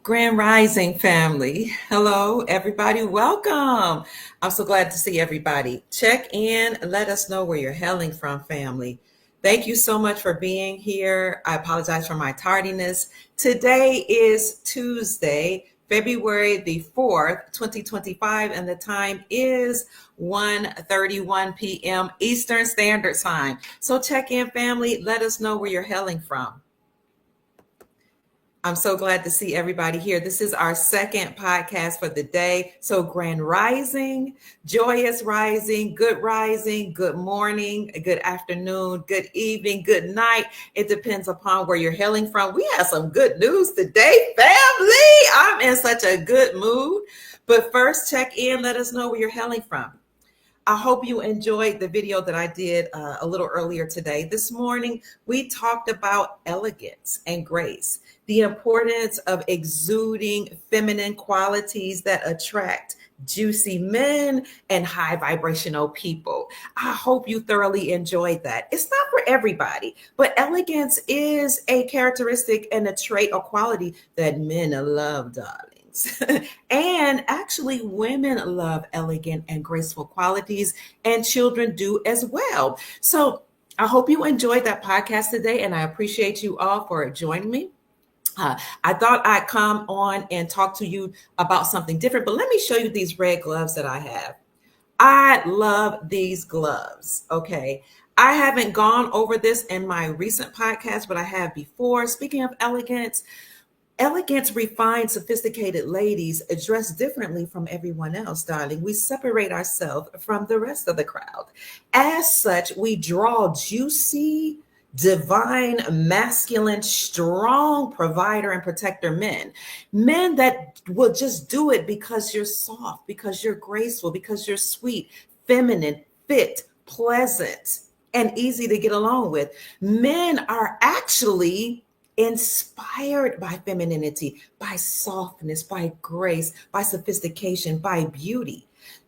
Grand Rising family. Hello, everybody. Welcome. I'm so glad to see everybody. Check in. Let us know where you're hailing from, family. Thank you so much for being here. I apologize for my tardiness. Today is Tuesday, February the 4th, 2025, and the time is 1:31 p.m. Eastern Standard Time. So check in, family. Let us know where you're hailing from. I'm so glad to see everybody here. This is our second podcast for the day. So, Grand Rising, Joyous Rising, Good morning, good afternoon, good evening, good night. It depends upon where you're hailing from. We have some good news today, family. I'm in such a good mood. But first, check in. Let us know where you're hailing from. I hope you enjoyed the video that I did a little earlier today. This morning, we talked about elegance and grace, the importance of exuding feminine qualities that attract juicy men and high vibrational people. I hope you thoroughly enjoyed that. It's not for everybody, but elegance is a characteristic and a trait or quality that men love, darling. And actually, women love elegant and graceful qualities, and children do as well. So I hope you enjoyed that podcast today, and I appreciate you all for joining me. I thought I'd come on and talk to you about something different, but let me show you these red gloves that I have. I love these gloves. Okay. I haven't gone over this in my recent podcast, but I have before. Speaking of elegance, refined, sophisticated ladies dress differently from everyone else, darling. We separate ourselves from the rest of the crowd. As such, we draw juicy, divine, masculine, strong provider and protector men. Men that will just do it because you're soft, because you're graceful, because you're sweet, feminine, fit, pleasant, and easy to get along with. Men are actually inspired by femininity, by softness, by grace, by sophistication, by beauty.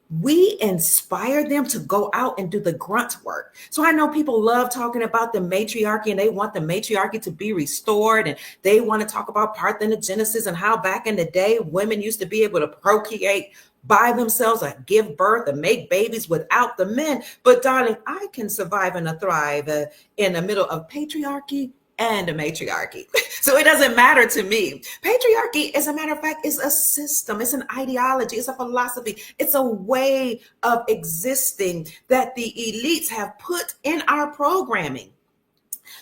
We inspire them to go out and do the grunt work. So I know people love talking about the matriarchy and they want the matriarchy to be restored, and they want to talk about parthenogenesis and how back in the day women used to be able to procreate by themselves or give birth and make babies without the men. But darling, I can survive and thrive in the middle of patriarchy and a matriarchy. So it doesn't matter to me. Patriarchy, as a matter of fact, is a system, it's an ideology, it's a philosophy, it's a way of existing that the elites have put in our programming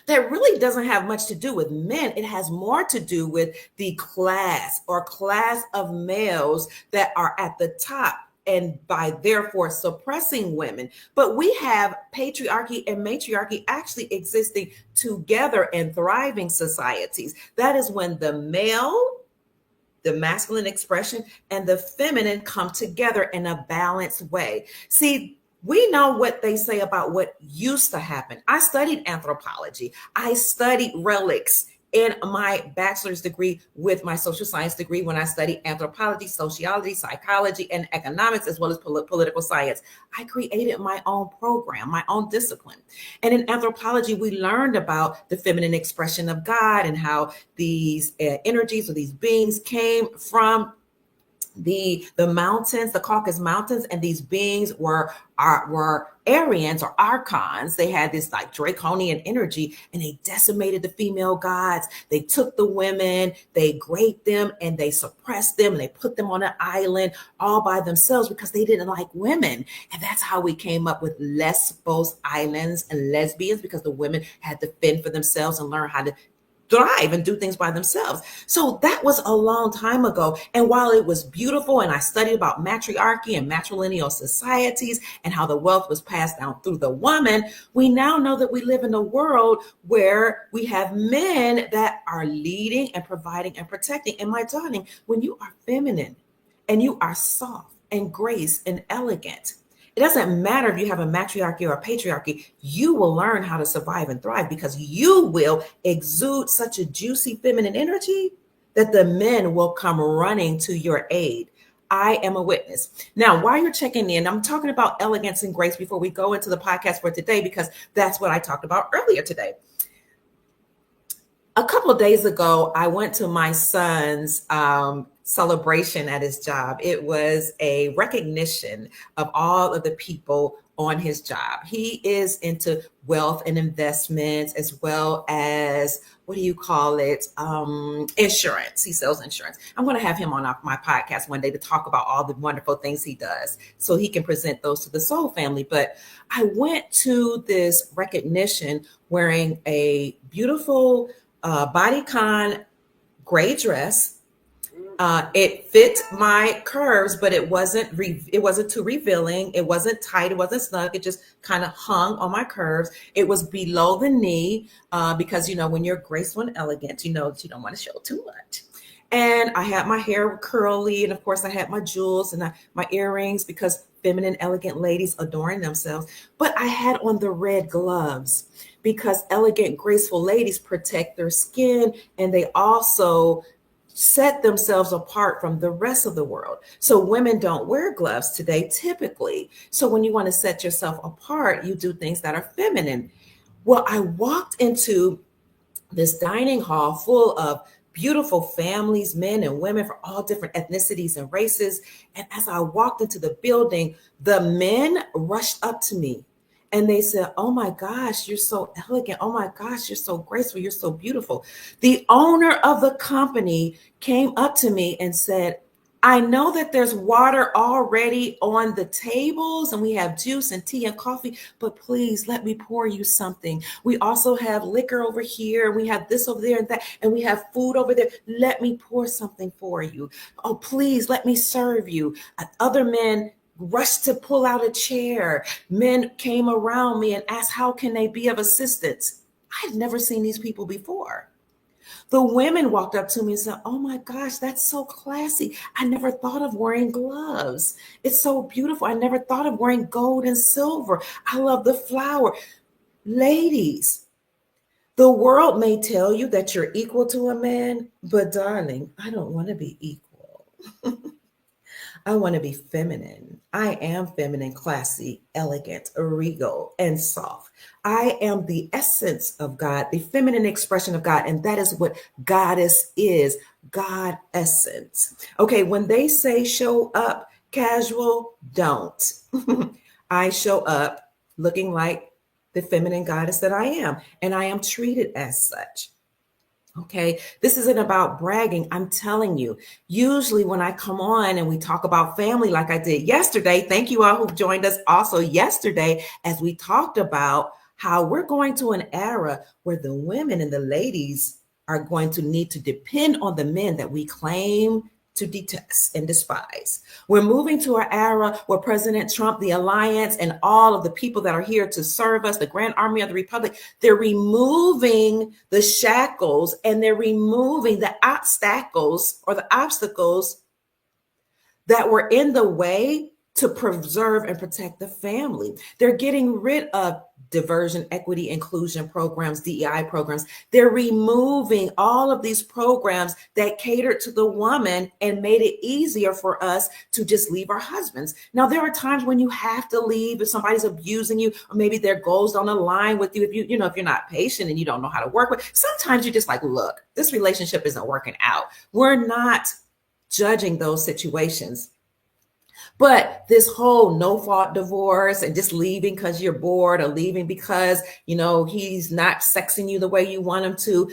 that really doesn't have much to do with men. It has more to do with the class of males that are at the top, and by therefore suppressing women. But we have patriarchy and matriarchy actually existing together in thriving societies. That is when the male, the masculine expression, and the feminine come together in a balanced way. See, we know what they say about what used to happen. I studied anthropology. I studied relics in my bachelor's degree with my social science degree when I studied anthropology, sociology, psychology, and economics, as well as political science. I created my own program, my own discipline. And in anthropology, we learned about the feminine expression of God and how these energies or these beings came from the mountains, the Caucasus Mountains, and these beings were Aryans or archons. They had this like draconian energy, and they decimated the female gods. They took the women, they raped them, and they suppressed them, and they put them on an island all by themselves because they didn't like women. And that's how we came up with Lesbos Islands and lesbians, because the women had to fend for themselves and learn how to thrive and do things by themselves. So that was a long time ago. And while it was beautiful, and I studied about matriarchy and matrilineal societies and how the wealth was passed down through the woman, we now know that we live in a world where we have men that are leading and providing and protecting. And my darling, when you are feminine and you are soft and grace and elegant, it doesn't matter if you have a matriarchy or a patriarchy, you will learn how to survive and thrive because you will exude such a juicy feminine energy that the men will come running to your aid. I am a witness. Now, while you're checking in, I'm talking about elegance and grace before we go into the podcast for today, because that's what I talked about earlier today. A couple couple of days ago, I went to my son's celebration at his job. It was a recognition of all of the people on his job. He is into wealth and investments as well as, what do you call it? Insurance. He sells insurance. I'm going to have him on my podcast one day to talk about all the wonderful things he does so he can present those to the Soul family. But I went to this recognition wearing a beautiful bodycon gray dress. It fit my curves, but it wasn't too revealing. It wasn't tight. It wasn't snug. It just kind of hung on my curves. It was below the knee because, when you're graceful and elegant, you know that you don't want to show too much. And I had my hair curly, and of course I had my jewels and my earrings because feminine, elegant ladies adorn themselves. But I had on the red gloves because elegant, graceful ladies protect their skin, and they also set themselves apart from the rest of the world. So women don't wear gloves today typically. So when you want to set yourself apart, you do things that are feminine. Well, I walked into this dining hall full of beautiful families, men and women from all different ethnicities and races. And as I walked into the building, the men rushed up to me and they said, "Oh my gosh, you're so elegant. Oh my gosh, you're so graceful. You're so beautiful." The owner of the company came up to me and said, "I know that there's water already on the tables and we have juice and tea and coffee, but please let me pour you something. We also have liquor over here. And we have this over there and that, and we have food over there. Let me pour something for you. Oh, please let me serve you." Other men rushed to pull out a chair. Men came around me and asked, how can they be of assistance? I had never seen these people before. The women walked up to me and said, "Oh my gosh, that's so classy. I never thought of wearing gloves. It's so beautiful. I never thought of wearing gold and silver. I love the flower." Ladies, the world may tell you that you're equal to a man, but darling, I don't want to be equal. I want to be feminine. I am feminine, classy, elegant, regal, and soft. I am the essence of God, the feminine expression of God. And that is what goddess is, God essence. Okay, when they say show up casual, don't. I show up looking like the feminine goddess that I am, and I am treated as such. Okay, this isn't about bragging. I'm telling you, usually when I come on and we talk about family, like I did yesterday, thank you all who joined us also yesterday, as we talked about how we're going to an era where the women and the ladies are going to need to depend on the men that we claim to detest and despise. We're moving to an era where President Trump, the alliance, and all of the people that are here to serve us, the Grand Army of the Republic, they're removing the shackles and they're removing the obstacles that were in the way to preserve and protect the family. They're getting rid of diversion, equity, inclusion programs, DEI programs. They're removing all of these programs that catered to the woman and made it easier for us to just leave our husbands. Now, there are times when you have to leave if somebody's abusing you, or maybe their goals don't align with you. If if you're not patient and you don't know how to work with, sometimes you're just like, look, this relationship isn't working out. We're not judging those situations. But this whole no fault divorce and just leaving because you're bored, or leaving because, he's not sexing you the way you want him to,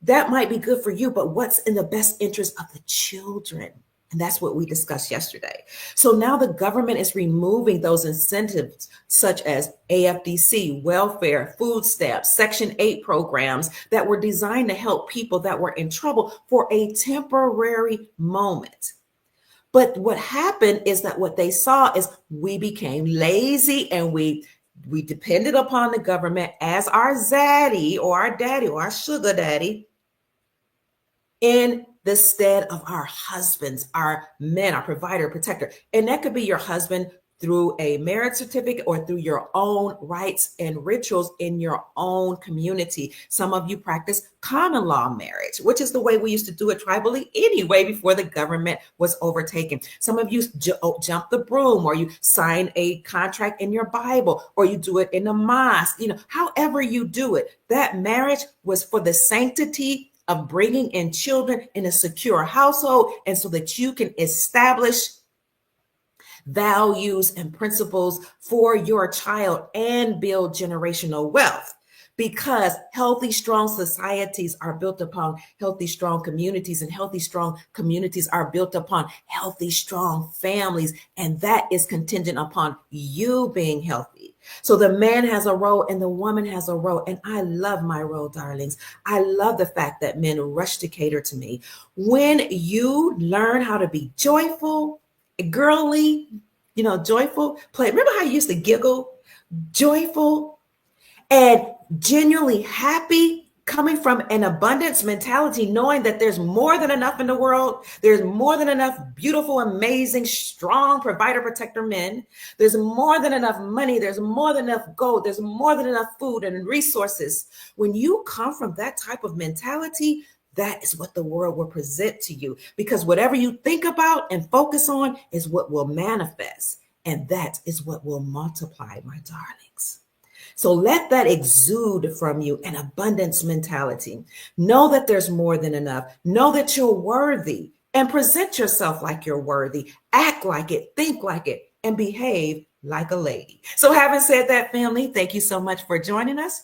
that might be good for you, but what's in the best interest of the children? And that's what we discussed yesterday. So now the government is removing those incentives such as AFDC, welfare, food stamps, Section 8 programs that were designed to help people that were in trouble for a temporary moment. But what happened is that what they saw is we became lazy and we depended upon the government as our zaddy or our daddy or our sugar daddy in the stead of our husbands, our men, our provider, protector. And that could be your husband through a marriage certificate or through your own rites and rituals in your own community. Some of you practice common law marriage, which is the way we used to do it tribally anyway before the government was overtaken. Some of you jump the broom, or you sign a contract in your Bible, or you do it in a mosque. However you do it, that marriage was for the sanctity of bringing in children in a secure household, and so that you can establish values and principles for your child and build generational wealth. Because healthy, strong societies are built upon healthy, strong communities, and healthy, strong communities are built upon healthy, strong families. And that is contingent upon you being healthy. So the man has a role and the woman has a role. And I love my role, darlings. I love the fact that men rush to cater to me. When you learn how to be joyful, girly, joyful, play. Remember how you used to giggle? Joyful and genuinely happy, coming from an abundance mentality, knowing that there's more than enough in the world. There's more than enough beautiful, amazing, strong provider, protector men. There's more than enough money. There's more than enough gold. There's more than enough food and resources. When you come from that type of mentality, that is what the world will present to you, because whatever you think about and focus on is what will manifest. And that is what will multiply, my darlings. So let that exude from you, an abundance mentality. Know that there's more than enough. Know that you're worthy, and present yourself like you're worthy. Act like it, think like it, and behave like a lady. So having said that, family, thank you so much for joining us.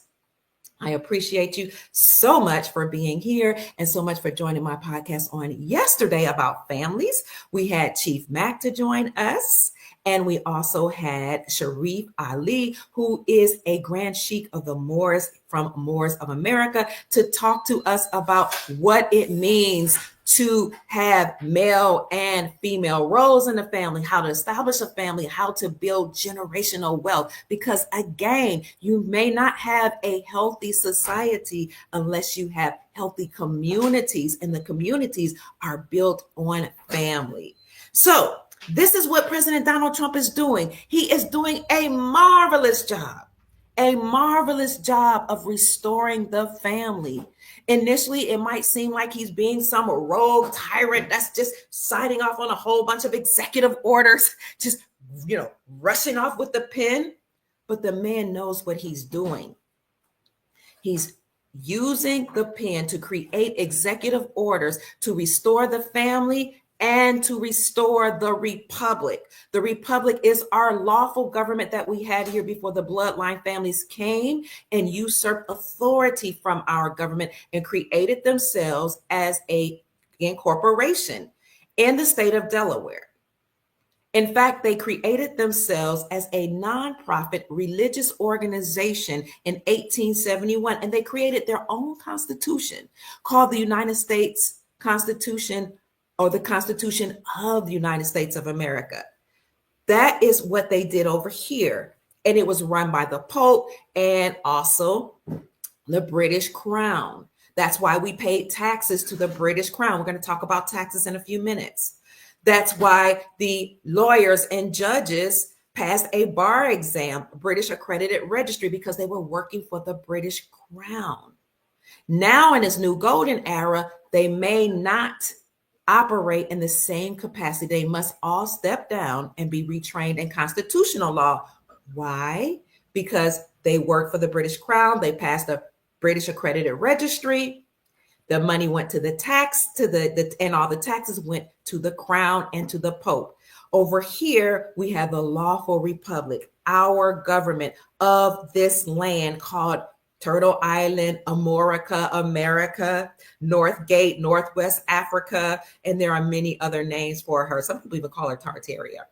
I appreciate you so much for being here, and so much for joining my podcast on yesterday about families. We had Chief Mac to join us, and we also had Sharif Ali, who is a Grand Sheikh of the Moors from Moors of America, to talk to us about what it means to have male and female roles in the family, how to establish a family, how to build generational wealth. Because again, you may not have a healthy society unless you have healthy communities, and the communities are built on family. So this is what President Donald Trump is doing. He is doing a marvelous job of restoring the family. Initially, it might seem like he's being some rogue tyrant that's just signing off on a whole bunch of executive orders, just, rushing off with the pen. But the man knows what he's doing. He's using the pen to create executive orders to restore the family and to restore the republic. The republic is our lawful government that we had here before the bloodline families came and usurped authority from our government and created themselves as a corporation in the state of Delaware. In fact, they created themselves as a nonprofit religious organization in 1871, and they created their own constitution called the United States Constitution, or the Constitution of the United States of America. That is what they did over here. And it was run by the Pope and also the British Crown. That's why we paid taxes to the British Crown. We're going to talk about taxes in a few minutes. That's why the lawyers and judges passed a bar exam, British accredited registry, because they were working for the British Crown. Now in this new golden era, they may not operate in the same capacity. They must all step down and be retrained in constitutional law. Why? Because they work for the British Crown. They passed a British accredited registry. The money went to the tax, and all the taxes went to the crown and to the Pope. Over here, we have the lawful republic, our government of this land called Turtle Island, Amorica, America, Northgate, Northwest Africa, and there are many other names for her. Some people even call her Tartaria.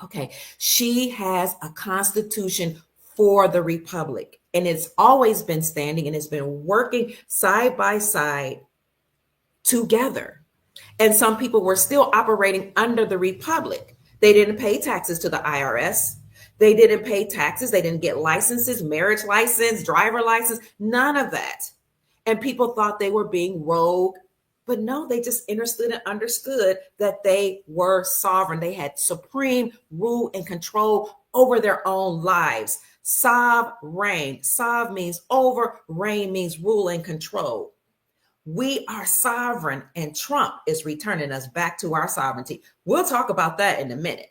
Okay, she has a constitution for the republic, and it's always been standing and it's been working side by side together. And some people were still operating under the republic. They didn't pay taxes to the IRS. They didn't pay taxes. They didn't get licenses, marriage license, driver license, none of that. And people thought they were being rogue But no, they just understood and understood that they were sovereign. They had supreme rule and control over their own lives. Sovereign. Sov means over, reign means rule and control. We are sovereign, and Trump is returning us back to our sovereignty. We'll talk about that in a minute.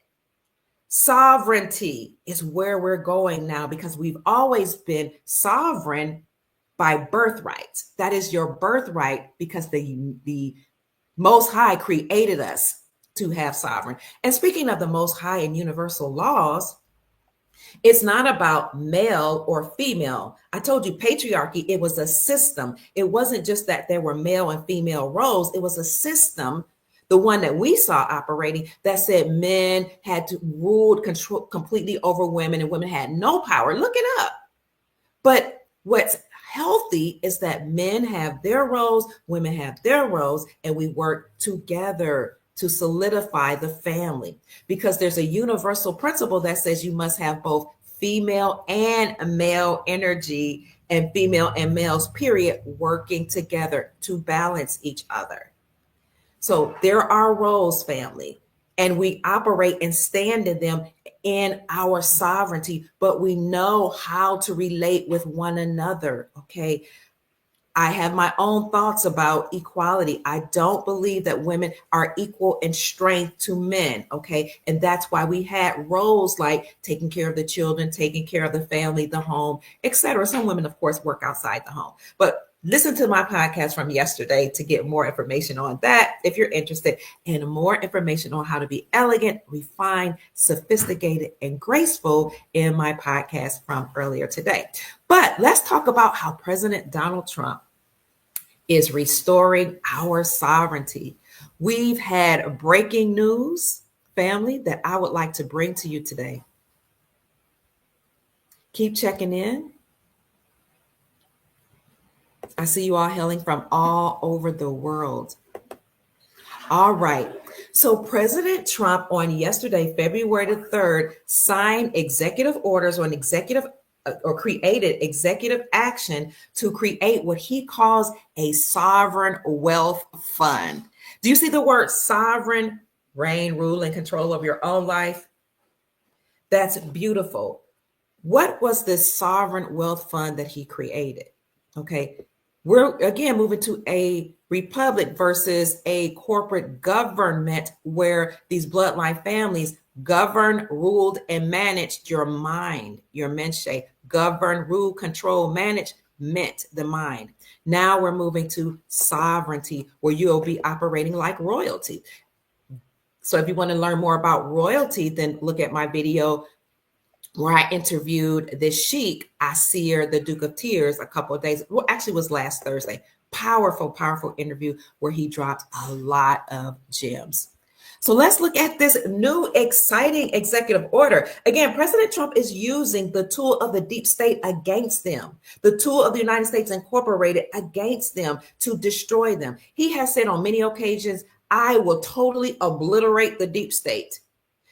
Sovereignty is where we're going now because we've always been sovereign by birthright. That is your birthright because the Most High created us to have sovereign. And speaking of the Most High and universal laws, it's not about male or female. I told you patriarchy, it was a system. It wasn't just that there were male and female roles. It was a system, the one that we saw operating, that said men had to rule control completely over women and women had no power. Look it up. But what's healthy is that men have their roles, women have their roles, and we work together to solidify the family, because there's a universal principle that says you must have both female and male energy, and female and males, period, working together to balance each other. So there are roles, family, and we operate and stand in them in our sovereignty, but we know how to relate with one another. Okay. I have my own thoughts about equality. I don't believe that women are equal in strength to men. Okay. And that's why we had roles like taking care of the children, taking care of the family, the home, etc. Some women, of course, work outside the home, but listen to my podcast from yesterday to get more information on that if you're interested, and more information on how to be elegant, refined, sophisticated, and graceful in my podcast from earlier today. But let's talk about how President Donald Trump is restoring our sovereignty. We've had breaking news, family, that I would like to bring to you today. Keep checking in. I see you all hailing from all over the world. All right. So President Trump on yesterday, February the 3rd, signed executive orders on created executive action to create what he calls a sovereign wealth fund. Do you see the word sovereign? Reign, rule, and control of your own life. That's beautiful. What was this sovereign wealth fund that he created? Okay. We're again moving to a republic versus a corporate government where these bloodline families governed, ruled, and managed your mind, your menche. Govern, rule, control, manage meant the mind. Now we're moving to sovereignty where you'll be operating like royalty. So if you want to learn more about royalty, then look at my video where I interviewed the Sheikh Asir, the Duke of Tears, a couple of days. Well, actually, it was last Thursday. Powerful, powerful interview where he dropped a lot of gems. So let's look at this new exciting executive order. Again, President Trump is using the tool of the deep state against them, the tool of the United States Incorporated against them to destroy them. He has said on many occasions, I will totally obliterate the deep state.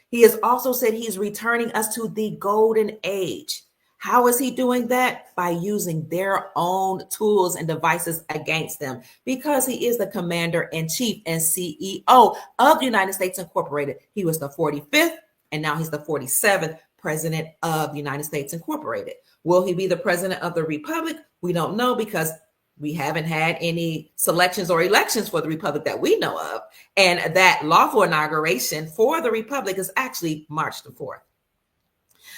He has also said he's returning us to the golden age. How is he doing that? By using their own tools and devices against them, because he is the commander in chief and CEO of the United States Incorporated. He was the 45th, and now he's the 47th president of the United States Incorporated. Will he be the president of the republic? We don't know, because we haven't had any selections or elections for the republic that we know of. And that lawful inauguration for the republic is actually March the 4th.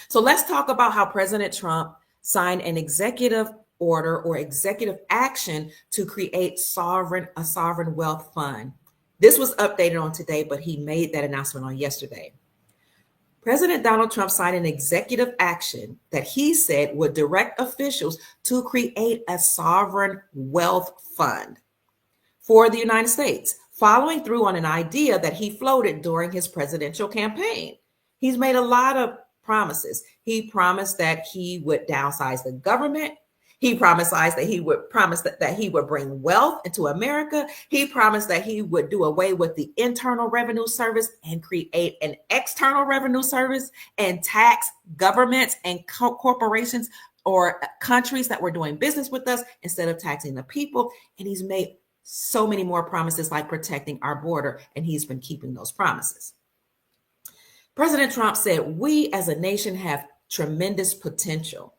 So let's talk about how President Trump signed an executive order or executive action to create a sovereign wealth fund. This was updated on today, but he made that announcement on yesterday. President Donald Trump signed an executive action that he said would direct officials to create a sovereign wealth fund for the United States, following through on an idea that he floated during his presidential campaign. He's made a lot of promises. He promised that he would downsize the government. He promised that he would bring wealth into America. He promised that he would do away with the Internal Revenue Service and create an External Revenue Service and tax governments and corporations or countries that were doing business with us instead of taxing the people. And he's made so many more promises like protecting our border, and he's been keeping those promises. President Trump said, "We as a nation have tremendous potential."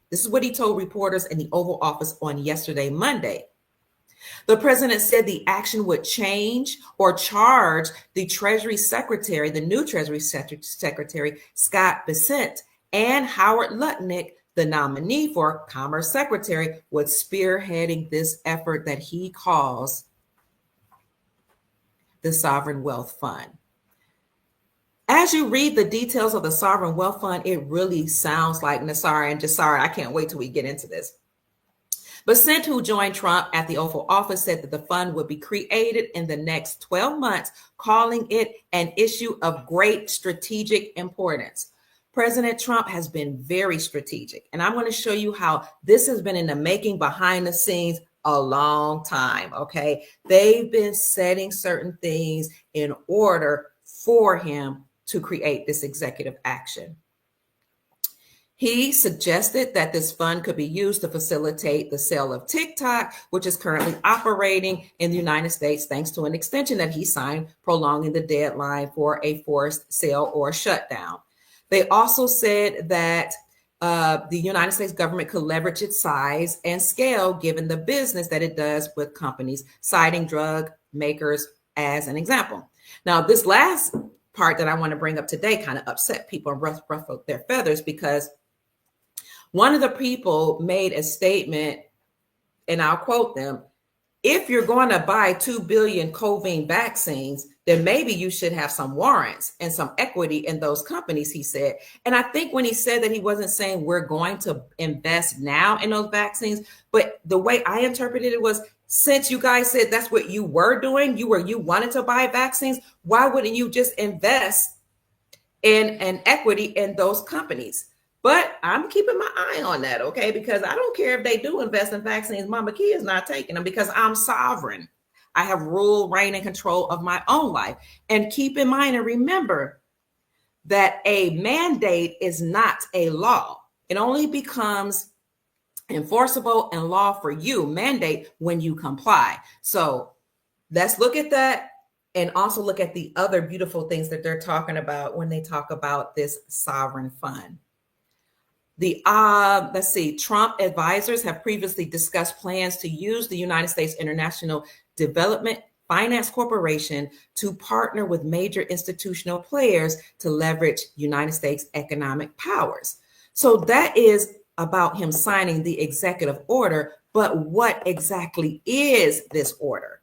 This is what he told reporters in the Oval Office on yesterday, Monday. The president said the action would change or charge the Treasury Secretary, the new Treasury Secretary, Scott Bessent, and Howard Lutnick, the nominee for Commerce Secretary, was spearheading this effort that he calls the Sovereign Wealth Fund. As you read the details of the Sovereign Wealth Fund, it really sounds like Nassar and Jassar. I can't wait till we get into this. Bessent, who joined Trump at the Oval Office, said that the fund would be created in the next 12 months, calling it an issue of great strategic importance. President Trump has been very strategic, and I'm going to show you how this has been in the making behind the scenes a long time, okay? They've been setting certain things in order for him to create this executive action. He suggested that this fund could be used to facilitate the sale of TikTok, which is currently operating in the United States, thanks to an extension that he signed prolonging the deadline for a forced sale or shutdown. They also said that the United States government could leverage its size and scale given the business that it does with companies, citing drug makers as an example. Now, this last part that I want to bring up today kind of upset people and ruffled their feathers, because one of the people made a statement, and I'll quote them: "If you're going to buy 2 billion COVID vaccines, then maybe you should have some warrants and some equity in those companies," he said. And I think when he said that, he wasn't saying we're going to invest now in those vaccines, but the way I interpreted it was, since you guys said that's what you were doing, you wanted to buy vaccines, why wouldn't you just invest in an equity in those companies? But I'm keeping my eye on that, okay? Because I don't care if they do invest in vaccines. Mama Key is not taking them because I'm sovereign. I have rule, reign, and control of my own life. And keep in mind and remember that a mandate is not a law. It only becomes enforceable and law for you, mandate, when you comply. So let's look at that and also look at the other beautiful things that they're talking about when they talk about this sovereign fund. Trump advisors have previously discussed plans to use the United States International Development Finance Corporation to partner with major institutional players to leverage United States economic powers. So that is about him signing the executive order, but what exactly is this order?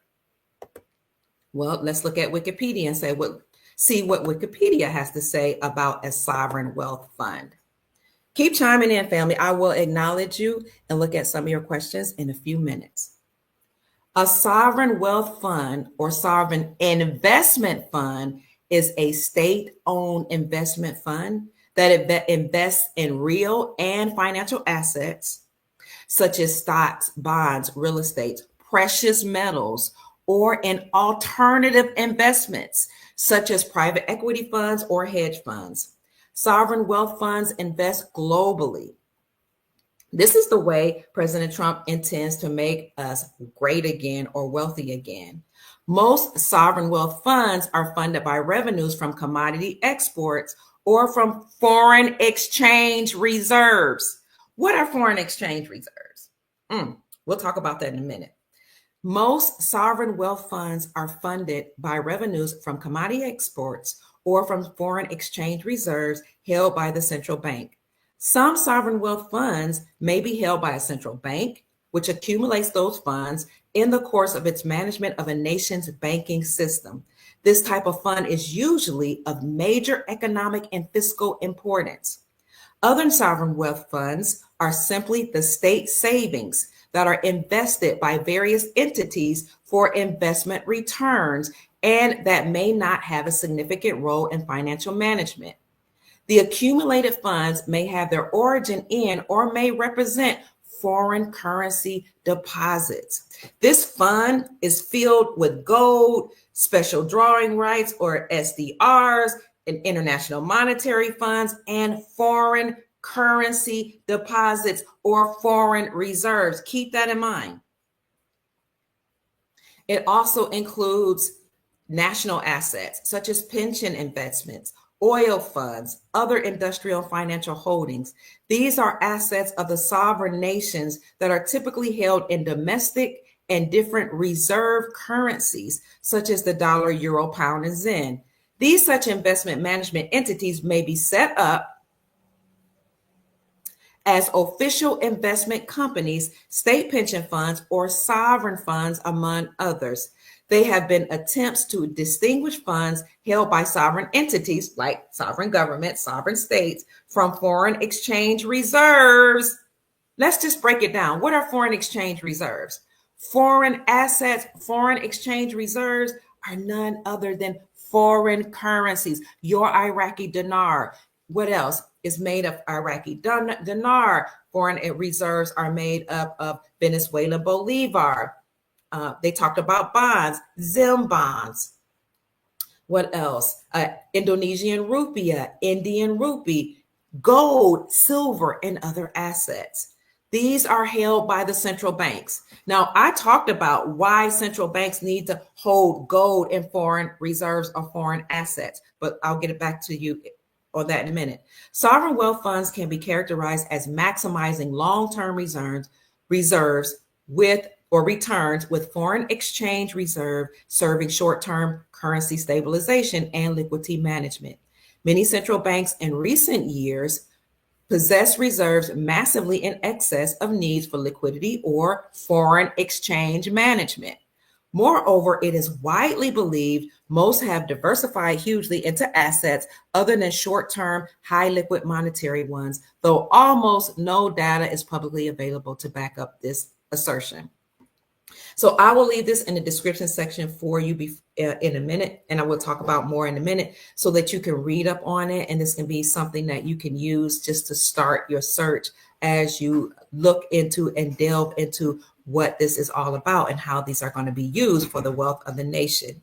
Well, let's look at Wikipedia and see what Wikipedia has to say about a sovereign wealth fund. Keep chiming in, family. I will acknowledge you and look at some of your questions in a few minutes. A sovereign wealth fund or sovereign investment fund is a state-owned investment fund that invests in real and financial assets, such as stocks, bonds, real estate, precious metals, or in alternative investments, such as private equity funds or hedge funds. Sovereign wealth funds invest globally. This is the way President Trump intends to make us great again or wealthy again. Most sovereign wealth funds are funded by revenues from commodity exports or from foreign exchange reserves. What are foreign exchange reserves? We'll talk about that in a minute. Most sovereign wealth funds are funded by revenues from commodity exports or from foreign exchange reserves held by the central bank. Some sovereign wealth funds may be held by a central bank, which accumulates those funds in the course of its management of a nation's banking system. This type of fund is usually of major economic and fiscal importance. Other sovereign wealth funds are simply the state savings that are invested by various entities for investment returns and that may not have a significant role in financial management. The accumulated funds may have their origin in or may represent foreign currency deposits. This fund is filled with gold, special drawing rights or SDRs, and international monetary funds, and foreign currency deposits or foreign reserves. Keep that in mind. It also includes national assets such as pension investments, oil funds, other industrial and financial holdings. These are assets of the sovereign nations that are typically held in domestic and different reserve currencies, such as the dollar, euro, pound, and yen. These such investment management entities may be set up as official investment companies, state pension funds, or sovereign funds, among others. They have been attempts to distinguish funds held by sovereign entities like sovereign governments, sovereign states from foreign exchange reserves. Let's just break it down. What are foreign exchange reserves? Foreign assets, foreign exchange reserves are none other than foreign currencies. Your Iraqi dinar. What else is made of Iraqi dinar? Foreign reserves are made up of Venezuela bolivar. They talked about bonds, Zim bonds. What else? Indonesian rupiah, Indian rupee, gold, silver, and other assets. These are held by the central banks. Now, I talked about why central banks need to hold gold and foreign reserves or foreign assets, but I'll get it back to you on that in a minute. Sovereign wealth funds can be characterized as maximizing long-term reserves with or returns with foreign exchange reserve serving short-term currency stabilization and liquidity management. Many central banks in recent years possess reserves massively in excess of needs for liquidity or foreign exchange management. Moreover, it is widely believed most have diversified hugely into assets other than short-term, high liquid monetary ones, though almost no data is publicly available to back up this assertion. So I will leave this in the description section for you in a minute, and I will talk about more in a minute so that you can read up on it. And this can be something that you can use just to start your search as you look into and delve into what this is all about and how these are going to be used for the wealth of the nation.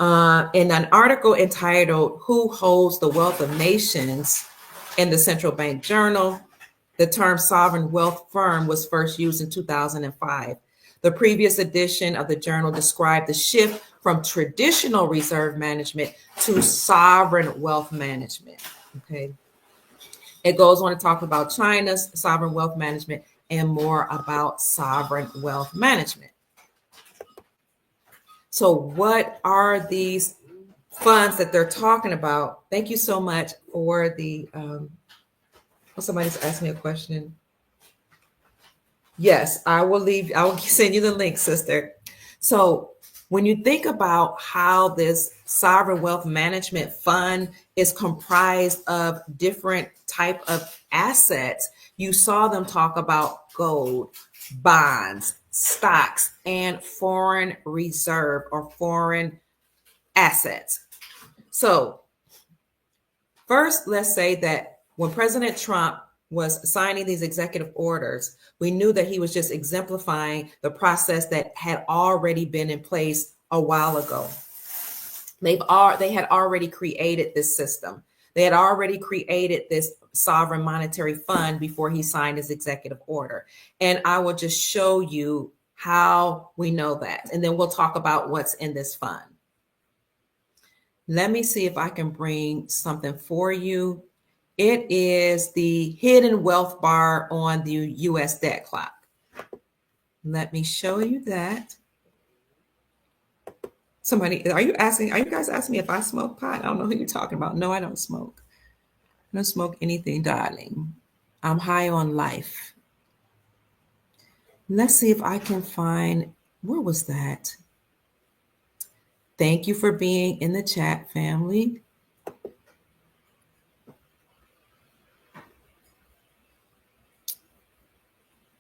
In an article entitled "Who Holds the Wealth of Nations" in the Central Bank Journal, the term sovereign wealth firm was first used in 2005. The previous edition of the journal described the shift from traditional reserve management to sovereign wealth management. Okay. It goes on to talk about China's sovereign wealth management and more about sovereign wealth management. So what are these funds that they're talking about? Thank you so much for the, somebody's asked me a question. Yes, I will send you the link, sister. So when you think about how this sovereign wealth management fund is comprised of different type of assets, you saw them talk about gold, bonds, stocks, and foreign reserve or foreign assets. So first, let's say that when President Trump was signing these executive orders, we knew that he was just exemplifying the process that had already been in place a while ago. They had already created this system. They had already created this sovereign monetary fund before he signed his executive order. And I will just show you how we know that. And then we'll talk about what's in this fund. Let me see if I can bring something for you. It is the hidden wealth bar on the US debt clock. Let me show you that. Somebody, are you guys asking me if I smoke pot? I don't know who you're talking about. No, I don't smoke. I don't smoke anything, darling. I'm high on life. Let's see if I can find, where was that? Thank you for being in the chat, family.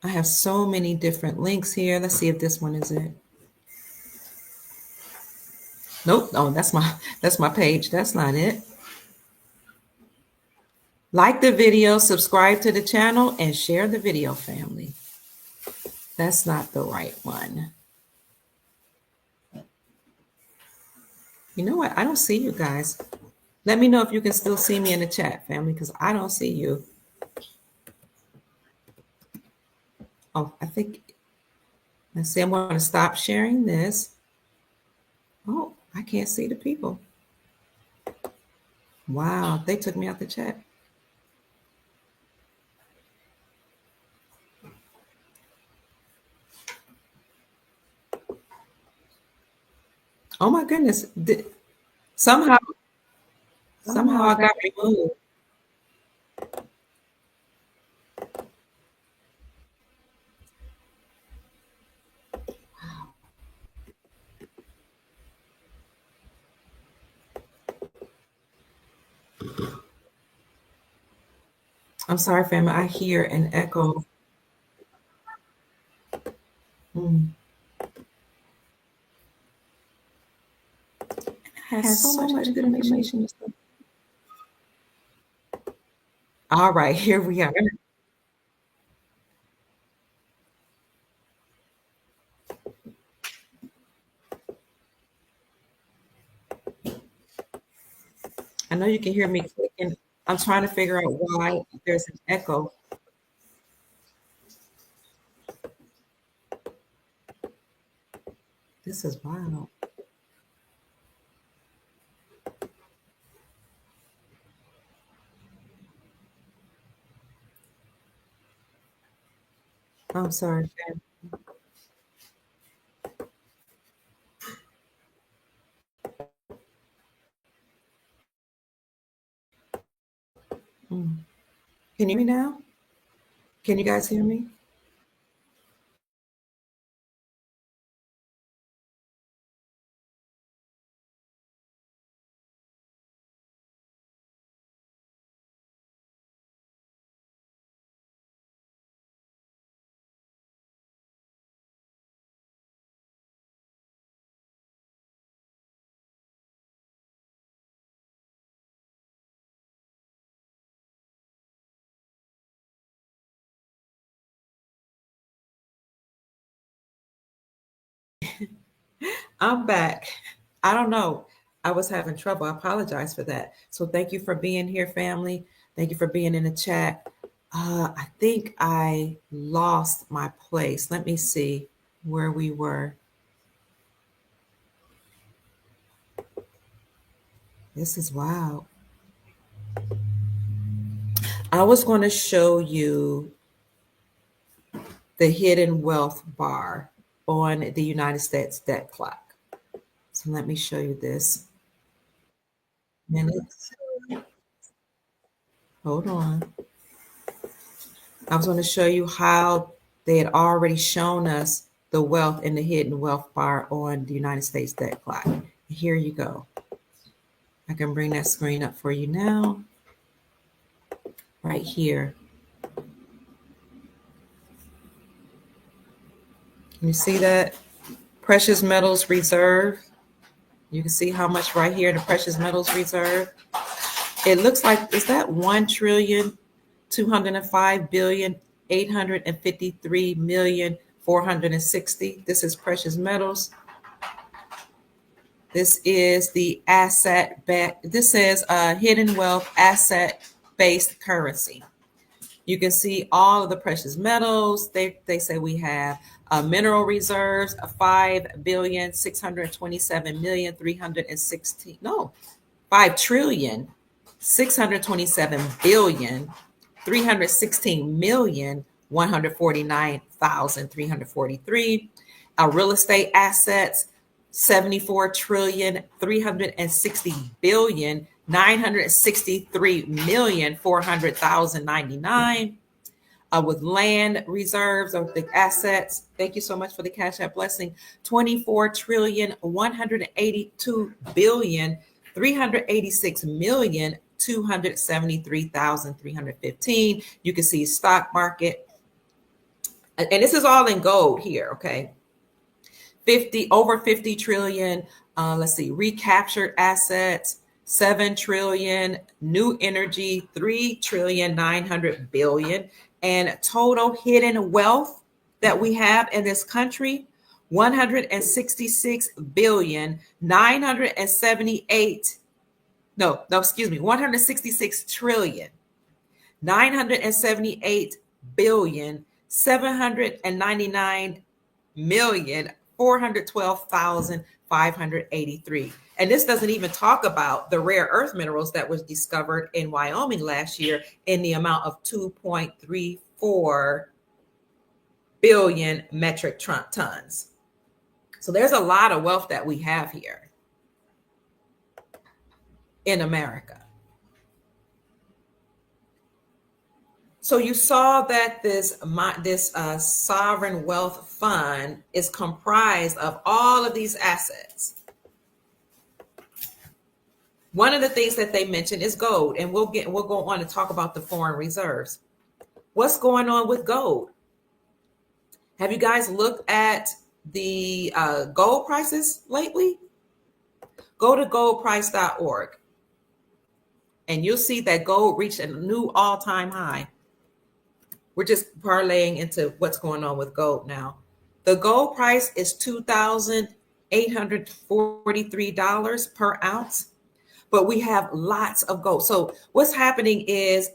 I have so many different links here. Let's see if this one is it. Nope. Oh, that's my page. That's not it. Like the video, subscribe to the channel, and share the video, family. That's not the right one. You know what? I don't see you guys. Let me know if you can still see me in the chat, family, because I don't see you. Oh, I think, Let's see, I'm going to stop sharing this. Oh, I can't see the people. Wow, they took me out the chat. Oh my goodness. Somehow I got removed. I'm sorry, family. I hear an echo. Mm. It has so much good information. All right, here we are. I know you can hear me clicking. I'm trying to figure out why there's an echo. This is wild. I'm sorry, fam. Mm. Can you hear me now? Can you guys hear me? I'm back. I don't know. I was having trouble. I apologize for that. So thank you for being here, family. Thank you for being in the chat. I think I lost my place. Let me see where we were. This is wild. I was going to show you the hidden wealth bar on the United States debt clock. So let me show you this. Minutes. Hold on. I was going to show you how they had already shown us the wealth and the hidden wealth bar on the United States debt clock. Here you go. I can bring that screen up for you now. Right here. Can you see that? Precious metals reserve. You can see how much right here in the precious metals reserve. It looks like, is that 1,205,853,460? This is precious metals. This is the asset back. This says hidden wealth asset based currency. You can see all of the precious metals. They say we have mineral reserves of 5,627,316. No, 5,627,316,149,343. Our real estate assets 74,360,963,400,099. With land reserves of the assets, thank you so much for the Cash App blessing, 24,182,386,273,315. You can see stock market, and this is all in gold here, okay? 50 trillion. Let's see, recaptured assets, 7 trillion, new energy, 3,900,000,000,000, and total hidden wealth that we have in this country, 166,978. No, excuse me, 166,978,799 412,583. And this doesn't even talk about the rare earth minerals that was discovered in Wyoming last year in the amount of 2.34 billion metric tons. So there's a lot of wealth that we have here in America. So you saw that this sovereign wealth fund is comprised of all of these assets. One of the things that they mentioned is gold, and we'll go on to talk about the foreign reserves. What's going on with gold? Have you guys looked at the gold prices lately? Go to goldprice.org, and you'll see that gold reached a new all-time high. We're just parlaying into what's going on with gold now. The gold price is $2,843 per ounce, but we have lots of gold. So what's happening is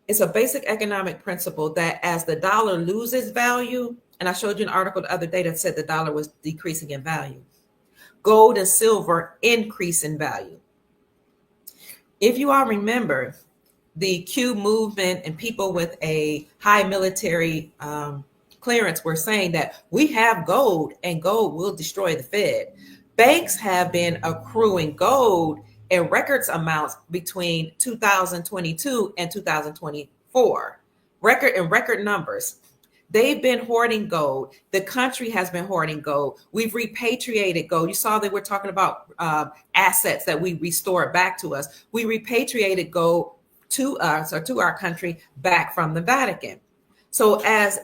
it's a basic economic principle that as the dollar loses value, and I showed you an article the other day that said the dollar was decreasing in value, gold and silver increase in value. If you all remember, the Q movement and people with a high military clearance were saying that we have gold and gold will destroy the Fed. Banks have been accruing gold in records amounts between 2022 and 2024, record numbers. They've been hoarding gold. The country has been hoarding gold. We've repatriated gold. You saw that we're talking about assets that we restored back to us. We repatriated gold to us or to our country back from the Vatican. So as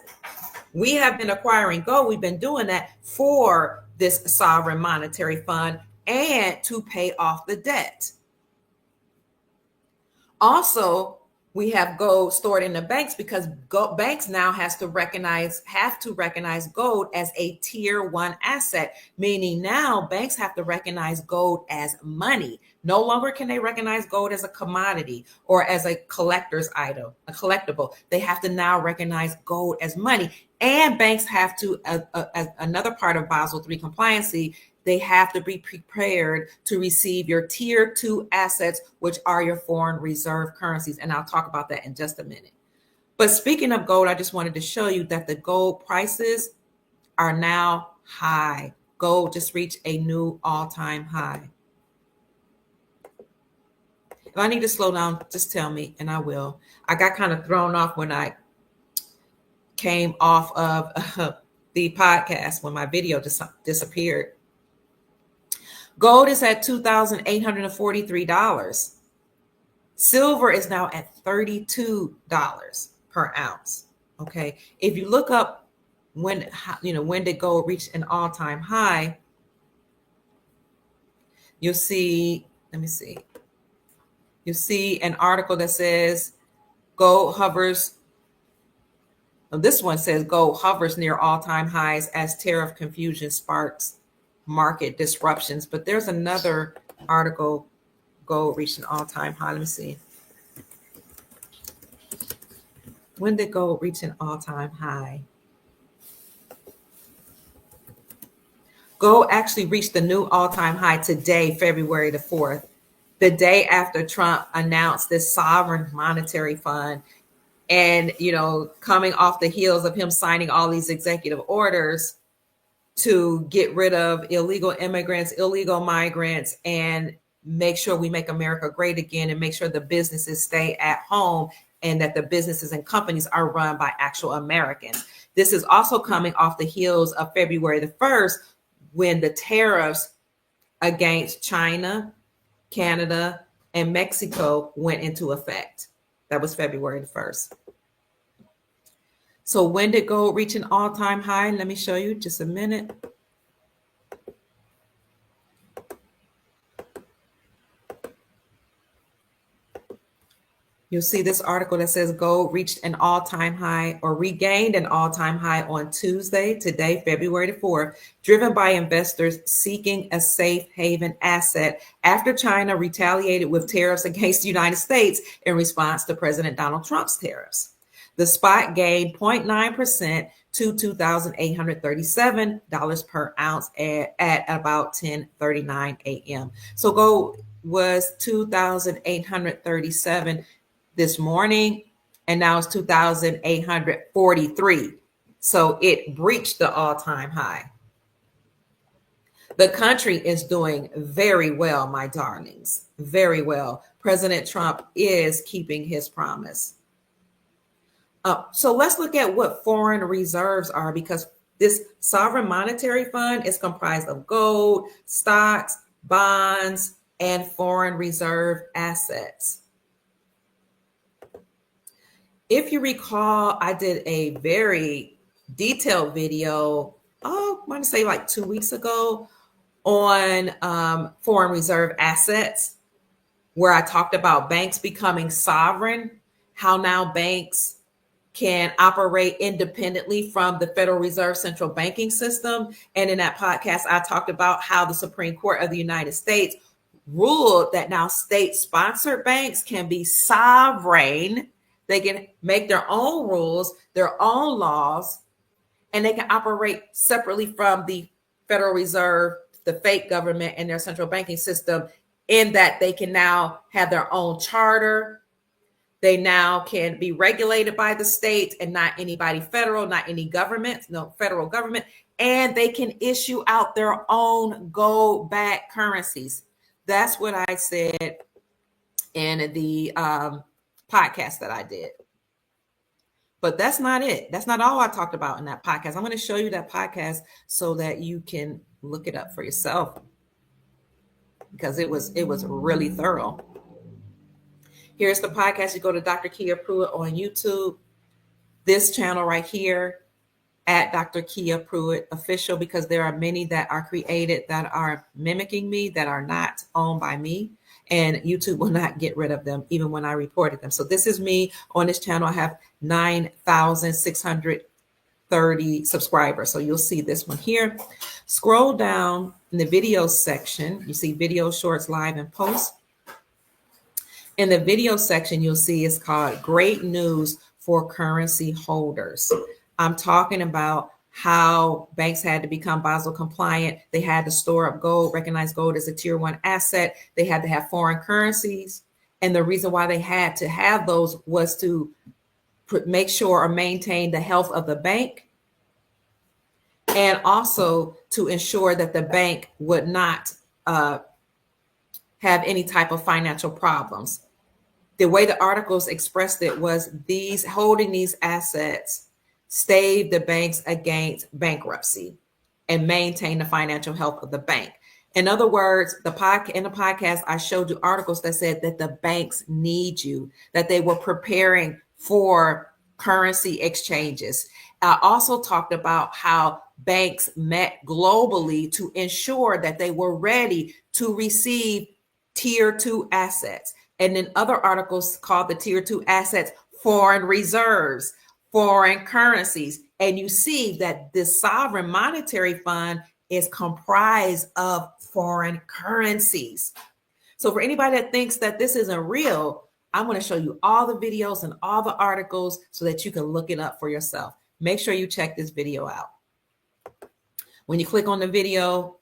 we have been acquiring gold, we've been doing that for this sovereign monetary fund and to pay off the debt. Also, we have gold stored in the banks because banks now have to recognize gold as a tier 1 asset, meaning now banks have to recognize gold as money. No longer can they recognize gold as a commodity or as a collector's item, a collectible. They have to now recognize gold as money. And banks have to, as another part of Basel III compliancy, they have to be prepared to receive your tier 2 assets, which are your foreign reserve currencies. And I'll talk about that in just a minute. But speaking of gold, I just wanted to show you that the gold prices are now high. Gold just reached a new all-time high. If I need to slow down, just tell me and I will. I got kind of thrown off when I came off of the podcast when my video just disappeared. Gold is at $2,843. Silver is now at $32 per ounce. Okay. If you look up when did gold reach an all-time high, you'll see, you'll see an article that says gold hovers. This one says gold hovers near all-time highs as tariff confusion sparks market disruptions. But there's another article, gold reached an all-time high. Let me see. When did gold reach an all-time high? Gold actually reached the new all-time high today, February the 4th, the day after Trump announced this sovereign monetary fund. And, coming off the heels of him signing all these executive orders to get rid of illegal immigrants, illegal migrants, and make sure we make America great again and make sure the businesses stay at home and that the businesses and companies are run by actual Americans. This is also coming off the heels of February the 1st, when the tariffs against China, Canada, and Mexico went into effect. That was February the 1st. So when did gold reach an all-time high? Let me show you just a minute. You'll see this article that says gold reached an all-time high or regained an all-time high on Tuesday, today, February the 4th, driven by investors seeking a safe haven asset after China retaliated with tariffs against the United States in response to President Donald Trump's tariffs. The spot gained 0.9% to $2,837 per ounce at about 10:39 a.m. So gold was 2,837 this morning, and now it's 2,843. So it breached the all-time high. The country is doing very well, my darlings, very well. President Trump is keeping his promise. So let's look at what foreign reserves are, because this sovereign monetary fund is comprised of gold, stocks, bonds, and foreign reserve assets. If you recall, I did a very detailed video, I want to say like 2 weeks ago, on foreign reserve assets, where I talked about banks becoming sovereign, how now banks can operate independently from the Federal Reserve central banking system. And in that podcast, I talked about how the Supreme Court of the United States ruled that now state-sponsored banks can be sovereign. They can make their own rules, their own laws, and they can operate separately from the Federal Reserve, the fake government, and their central banking system, in that they can now have their own charter. They now can be regulated by the state and not anybody federal, not any government, no federal government. And they can issue out their own gold-backed currencies. That's what I said in the podcast that I did. But that's not it. That's not all I talked about in that podcast. I'm going to show you that podcast so that you can look it up for yourself, because it was really thorough. Here's the podcast. You go to Dr. Kia Pruitt on YouTube. This channel right here, at Dr. Kia Pruitt Official, because there are many that are created that are mimicking me, that are not owned by me. And YouTube will not get rid of them, even when I reported them. So this is me on this channel. I have 9,630 subscribers. So you'll see this one here. Scroll down in the video section. You see video, shorts, live, and post. In the video section, you'll see it's called Great News for Currency Holders. I'm talking about how banks had to become Basel compliant. They had to store up gold, recognize gold as a tier 1 asset. They had to have foreign currencies. And the reason why they had to have those was to make sure or maintain the health of the bank, and also to ensure that the bank would not have any type of financial problems. The way the articles expressed it was holding these assets stave the banks against bankruptcy and maintain the financial health of the bank. In other words, in the podcast, I showed you articles that said that the banks need you, that they were preparing for currency exchanges. I also talked about how banks met globally to ensure that they were ready to receive tier 2 assets. And then other articles called the tier 2 assets foreign reserves, foreign currencies. And you see that this sovereign monetary fund is comprised of foreign currencies. So for anybody that thinks that this isn't real, I'm going to show you all the videos and all the articles so that you can look it up for yourself. Make sure you check this video out. When you click on the video,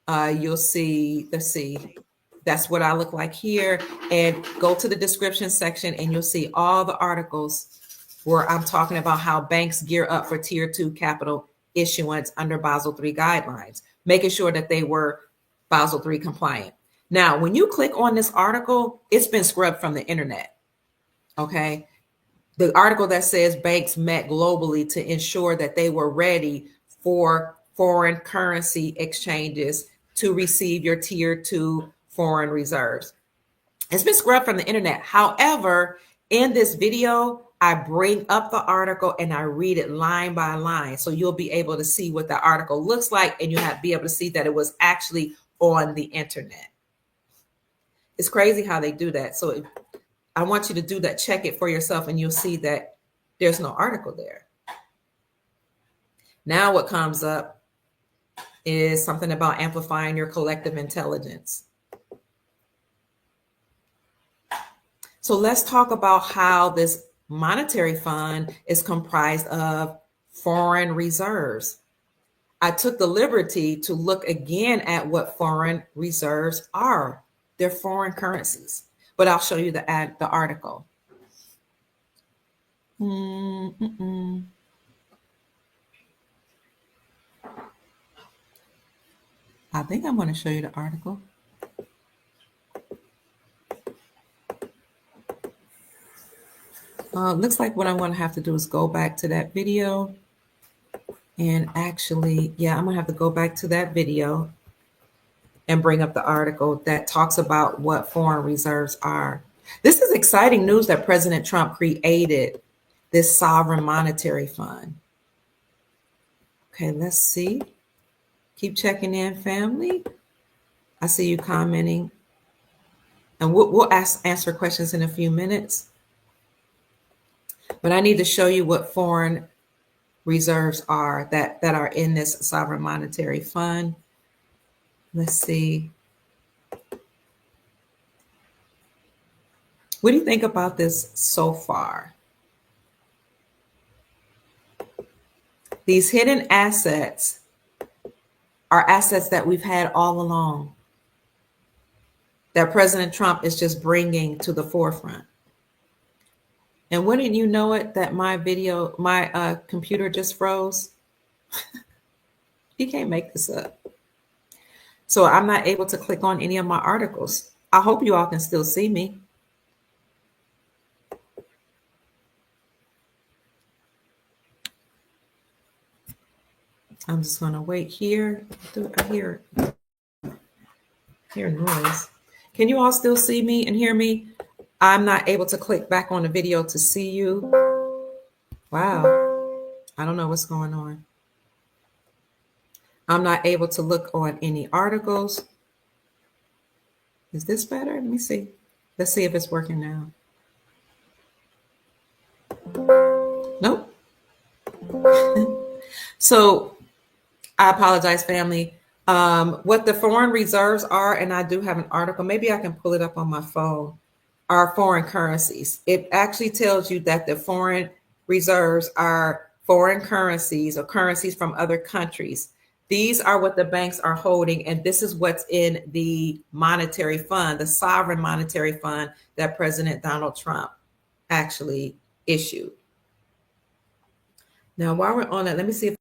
you'll see, that's what I look like here. And go to the description section and you'll see all the articles where I'm talking about how banks gear up for tier 2 capital issuance under Basel III guidelines, making sure that they were Basel III compliant. Now, when you click on this article, it's been scrubbed from the internet. Okay. The article that says banks met globally to ensure that they were ready for foreign currency exchanges to receive your tier 2 foreign reserves. It's been scrubbed from the internet. However, in this video, I bring up the article and I read it line by line. So you'll be able to see what the article looks like, and you'll be able to see that it was actually on the internet. It's crazy how they do that. So I want you to do that. Check it for yourself and you'll see that there's no article there. Now what comes up is something about amplifying your collective intelligence. So let's talk about how this monetary fund is comprised of foreign reserves. I took the liberty to look again at what foreign reserves are. They're foreign currencies, but I'll show you the article. Mm-mm-mm. I think I'm going to show you the article. Looks like what I'm going to have to do is go back to that video. And actually, yeah, I'm going to have to go back to that video and bring up the article that talks about what foreign reserves are. This is exciting news that President Trump created this sovereign monetary fund. Okay, let's see. Keep checking in, family. I see you commenting. And we'll answer questions in a few minutes. But I need to show you what foreign reserves are that are in this sovereign monetary fund. Let's see. What do you think about this so far? These hidden assets are assets that we've had all along that President Trump is just bringing to the forefront. And wouldn't you know it that my computer just froze? You can't make this up. So I'm not able to click on any of my articles. I hope you all can still see me. I'm just going to wait here. I hear noise. Can you all still see me and hear me? I'm not able to click back on the video to see you. Wow. I don't know what's going on. I'm not able to look on any articles. Is this better? Let me see. Let's see if it's working now. Nope. So I apologize, family. What the foreign reserves are, and I do have an article, maybe I can pull it up on my phone, are foreign currencies. It actually tells you that the foreign reserves are foreign currencies or currencies from other countries. These are what the banks are holding, and this is what's in the monetary fund, the sovereign monetary fund that President Donald Trump actually issued. Now, while we're on that, let me see if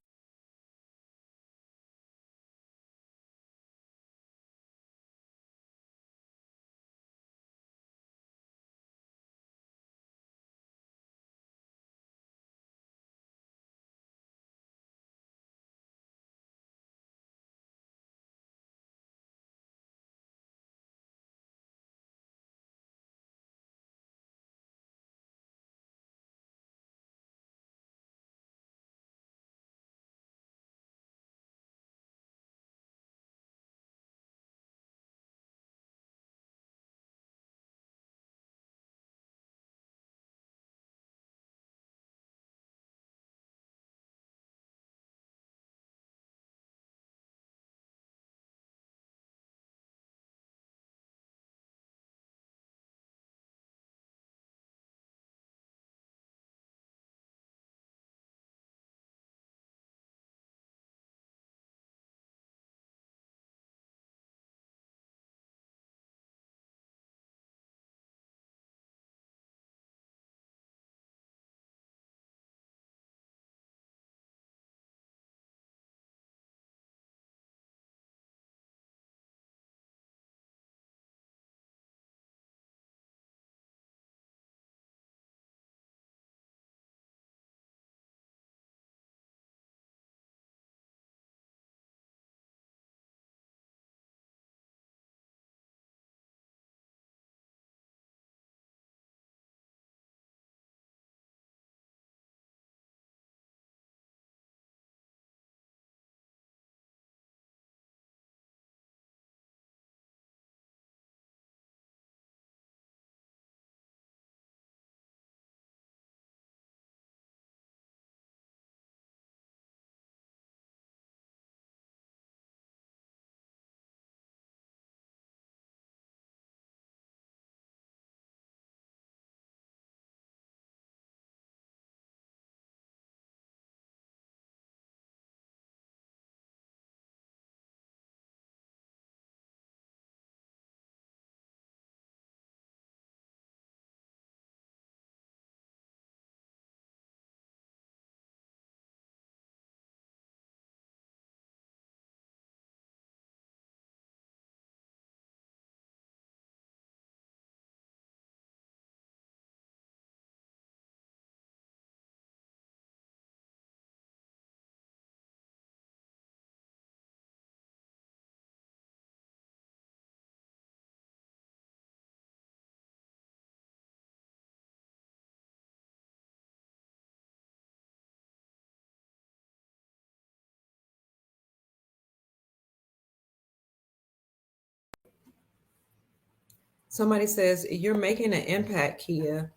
Somebody says, you're making an impact, Kia.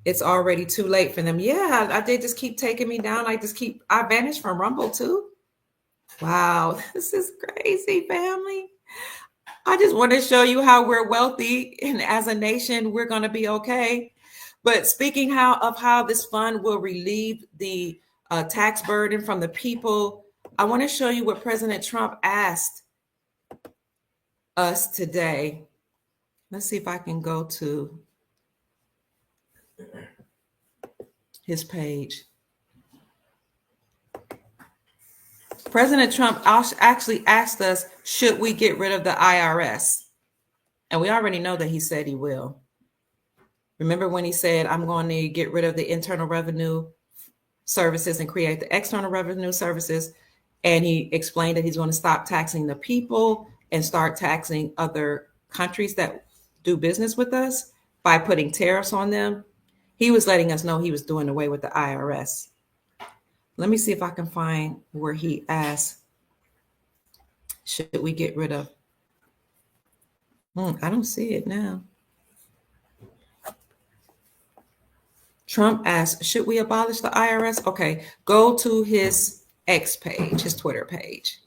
It's already too late for them. Yeah, they just keep taking me down. I vanished from Rumble too. Wow, this is crazy, family. I just want to show you how we're wealthy, and as a nation, we're going to be okay. But speaking of how this fund will relieve the tax burden from the people, I want to show you what President Trump asked us today. Let's see if I can go to his page. President Trump actually asked us, should we get rid of the IRS? And we already know that he said he will. Remember when he said, I'm going to get rid of the internal revenue services and create the external revenue services? And he explained that he's going to stop taxing the people and start taxing other countries that do business with us by putting tariffs on them. He was letting us know he was doing away with the IRS. Let me see if I can find where he asked, should we get rid of? I don't see it now. Trump asked, should we abolish the IRS? Okay, go to his X page, his Twitter page.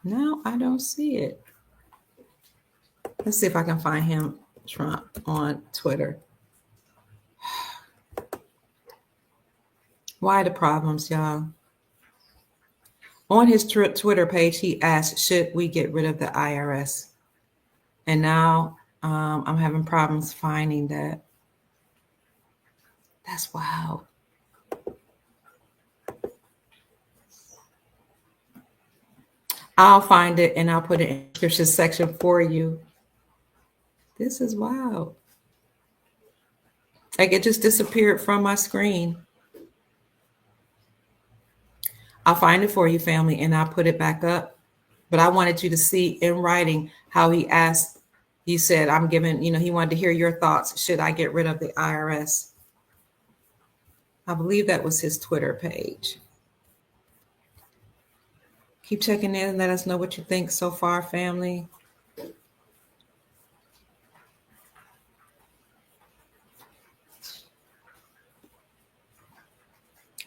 No, I don't see it. Let's see if I can find him, Trump, on Twitter. Why the problems, y'all? On his Twitter page, he asked, should we get rid of the IRS? And now I'm having problems finding that. That's wild. I'll find it and I'll put it in the description section for you. This is wild. Like it just disappeared from my screen. I'll find it for you, family, and I'll put it back up. But I wanted you to see in writing how he asked, he said, I'm giving, he wanted to hear your thoughts. Should I get rid of the IRS? I believe that was his Twitter page. Keep checking in and let us know what you think so far, family.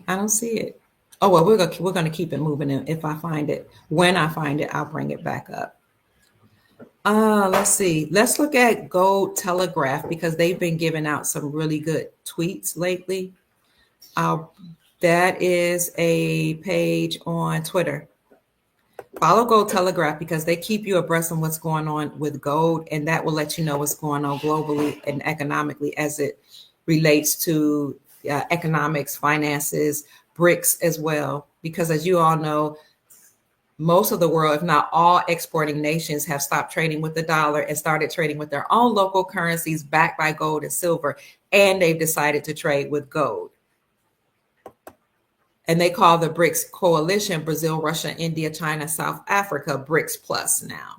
I don't see it. Oh, well, we're going to keep it moving. If I find it, when I find it, I'll bring it back up. Let's see. Let's look at Gold Telegraph because they've been giving out some really good tweets lately. That is a page on Twitter. Follow Gold Telegraph because they keep you abreast on what's going on with gold, and that will let you know what's going on globally and economically as it relates to economics, finances, BRICS as well. Because as you all know, most of the world, if not all exporting nations, have stopped trading with the dollar and started trading with their own local currencies backed by gold and silver, and they've decided to trade with gold. And they call the BRICS coalition Brazil, Russia, India, China, South Africa, BRICS Plus now.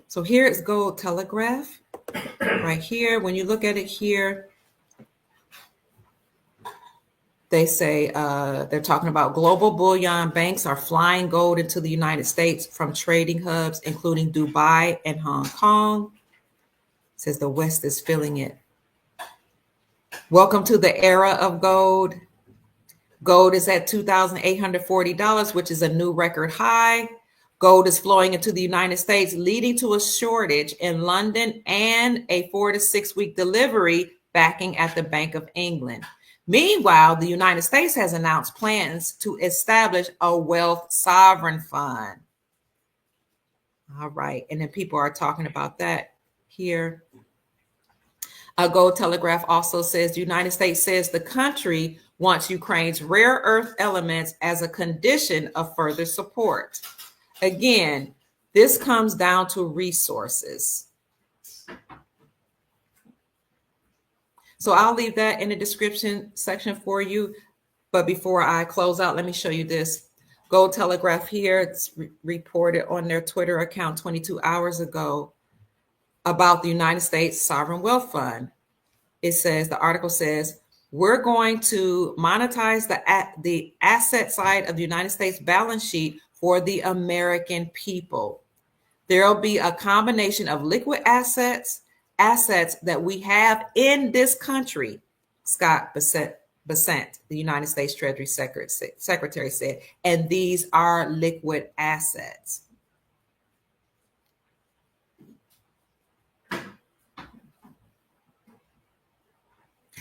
So here is Gold Telegraph right here. When you look at it here, they say they're talking about global bullion banks are flying gold into the United States from trading hubs, including Dubai and Hong Kong. It says the West is feeling it. Welcome to the era of gold. Gold is at $2,840, which is a new record high. Gold is flowing into the United States, leading to a shortage in London and a 4 to 6 week delivery backing at the Bank of England. Meanwhile, the United States has announced plans to establish a wealth sovereign fund. All right. And then people are talking about that here. Gold Telegraph also says the United States says the country wants Ukraine's rare earth elements as a condition of further support. Again, this comes down to resources. So I'll leave that in the description section for you. But before I close out, let me show you this. Gold Telegraph here, it's reported on their Twitter account 22 hours ago about the United States Sovereign Wealth Fund. It says, the article says, We're going to monetize the asset side of the United States balance sheet for the American people. There'll be a combination of liquid assets that we have in this country, Scott Bessent, the United States Treasury Secretary said, and these are liquid assets.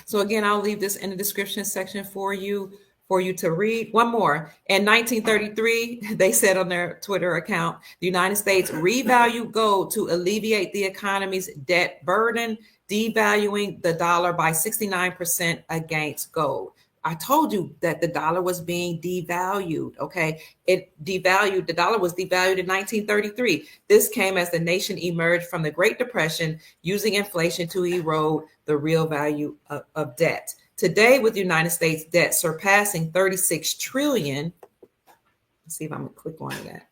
So again, I'll leave this in the description section for you to read. One more. In 1933, they said on their Twitter account, the United States revalued gold to alleviate the economy's debt burden, devaluing the dollar by 69% against gold. I told you that the dollar was being devalued. Okay. The dollar was devalued in 1933. This came as the nation emerged from the Great Depression, using inflation to erode the real value of debt. Today, with the United States debt surpassing 36 trillion, let's see if I'm going to click on that.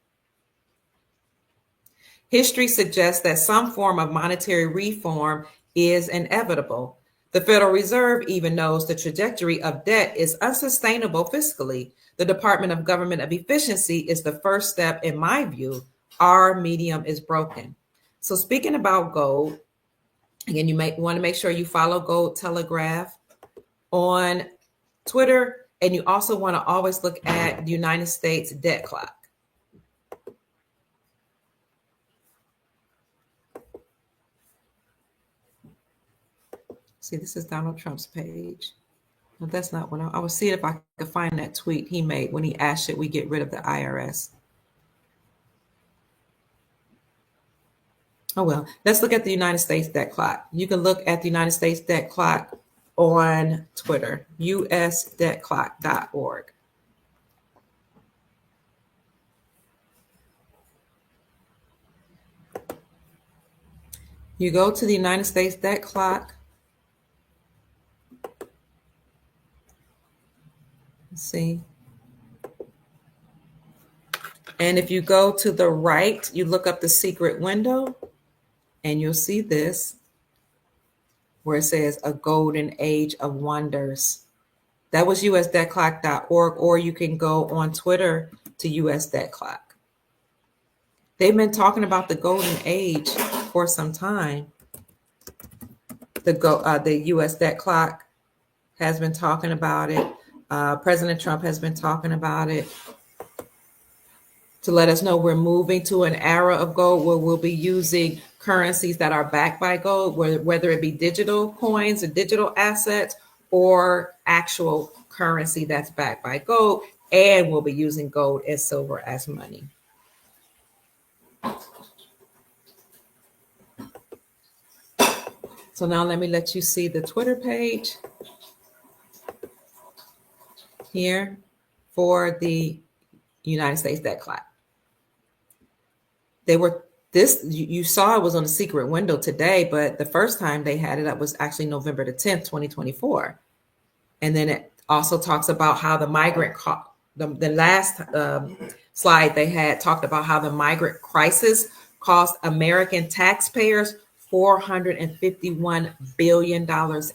History suggests that some form of monetary reform is inevitable. The Federal Reserve even knows the trajectory of debt is unsustainable fiscally. The Department of Government Efficiency is the first step, in my view. Our medium is broken. So speaking about gold, again, you may want to make sure you follow Gold Telegraph on Twitter, and you also want to always look at the United States debt clock. See, this is Donald Trump's page. No, that's not what I was seeing if I could find that tweet he made when he asked should we get rid of the IRS. Oh, well, let's look at the United States debt clock. You can look at the United States debt clock on Twitter, usdebtclock.org. You go to the United States debt clock. Let's see. And if you go to the right, you look up the secret window, and you'll see this, where it says a golden age of wonders. That was usdebtclock.org, or you can go on Twitter to usdebtclock. They've been talking about the golden age for some time. The US debt clock has been talking about it. President Trump has been talking about it to let us know we're moving to an era of gold where we'll be using currencies that are backed by gold, whether it be digital coins or digital assets or actual currency that's backed by gold, and we'll be using gold and silver as money. So now let me let you see the Twitter page here for the United States debt clock. You saw it was on the secret window today, but the first time they had it up was actually November the 10th, 2024. And then it also talks about how the migrant, the last slide they had talked about how the migrant crisis cost American taxpayers $451 billion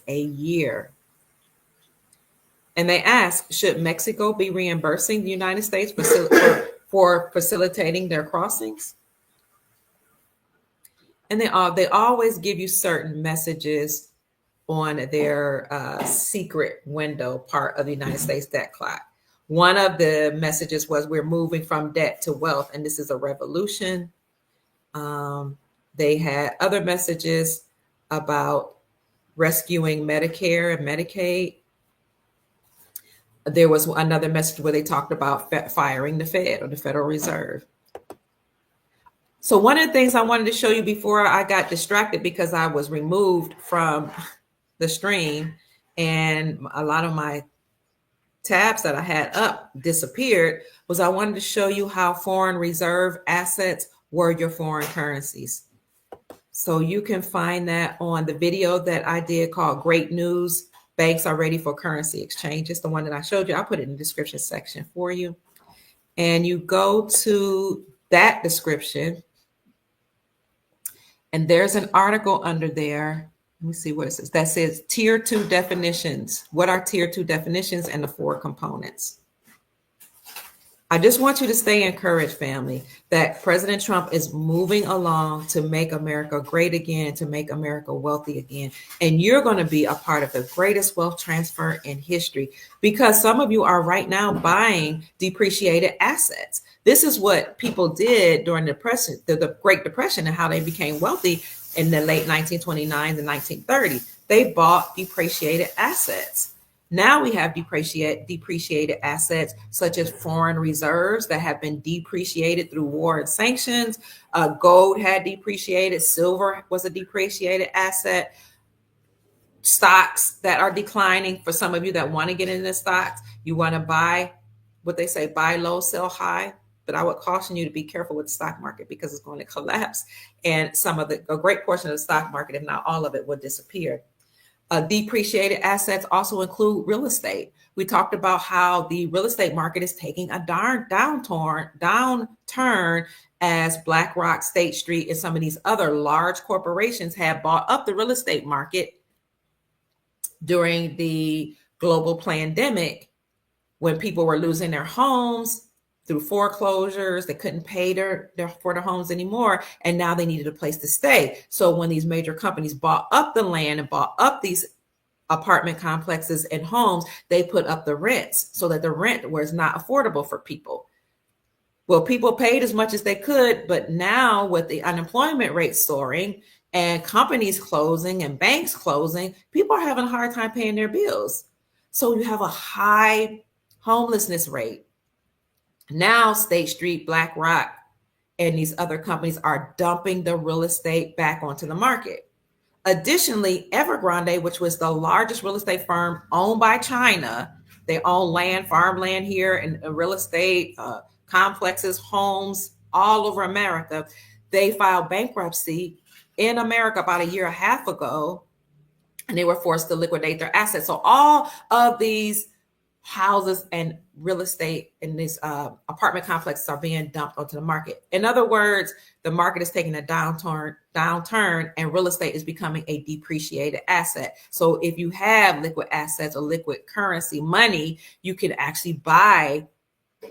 a year. And they ask, should Mexico be reimbursing the United States for facilitating their crossings? And they always give you certain messages on their secret window part of the United States debt clock. One of the messages was we're moving from debt to wealth, and this is a revolution. They had other messages about rescuing Medicare and Medicaid. There was another message where they talked about firing the Fed, or the Federal Reserve. So one of the things I wanted to show you before I got distracted, because I was removed from the stream and a lot of my tabs that I had up disappeared, was I wanted to show you how foreign reserve assets were your foreign currencies. So you can find that on the video that I did called Great News, Banks Are Ready for Currency Exchanges, the one that I showed you. I'll put it in the description section for you. And you go to that description, and there's an article under there Let me see what it says. That says tier 2 definitions. What are tier 2 definitions and the 4 components? I just want you to stay encouraged, family, that President Trump is moving along to make America great again, to make America wealthy again. And you're going to be a part of the greatest wealth transfer in history, because some of you are right now buying depreciated assets. This is what people did during the Depression, the Great Depression, and how they became wealthy in the late 1929s and 1930s. They bought depreciated assets. Now we have depreciated assets such as foreign reserves that have been depreciated through war and sanctions. Gold had depreciated. Silver was a depreciated asset. Stocks that are declining. For some of you that want to get into stocks, you want to buy what they say, buy low, sell high. But I would caution you to be careful with the stock market, because it's going to collapse. And a great portion of the stock market, if not all of it, will disappear. Depreciated assets also include real estate. We talked about how the real estate market is taking a downturn as BlackRock, State Street, and some of these other large corporations have bought up the real estate market during the global pandemic, when people were losing their homes through foreclosures. They couldn't pay for their homes anymore, and now they needed a place to stay. So when these major companies bought up the land and bought up these apartment complexes and homes, they put up the rents so that the rent was not affordable for people. Well, people paid as much as they could, but now with the unemployment rate soaring and companies closing and banks closing, people are having a hard time paying their bills. So you have a high homelessness rate. Now, State Street, BlackRock, and these other companies are dumping the real estate back onto the market. Additionally, Evergrande, which was the largest real estate firm owned by China, they own land, farmland here, and real estate, complexes, homes all over America. They filed bankruptcy in America about a year and a half ago, and they were forced to liquidate their assets. So all of these houses and real estate in these apartment complexes are being dumped onto the market. In other words, the market is taking a downturn, and real estate is becoming a depreciated asset. So if you have liquid assets or liquid currency, money, you can actually buy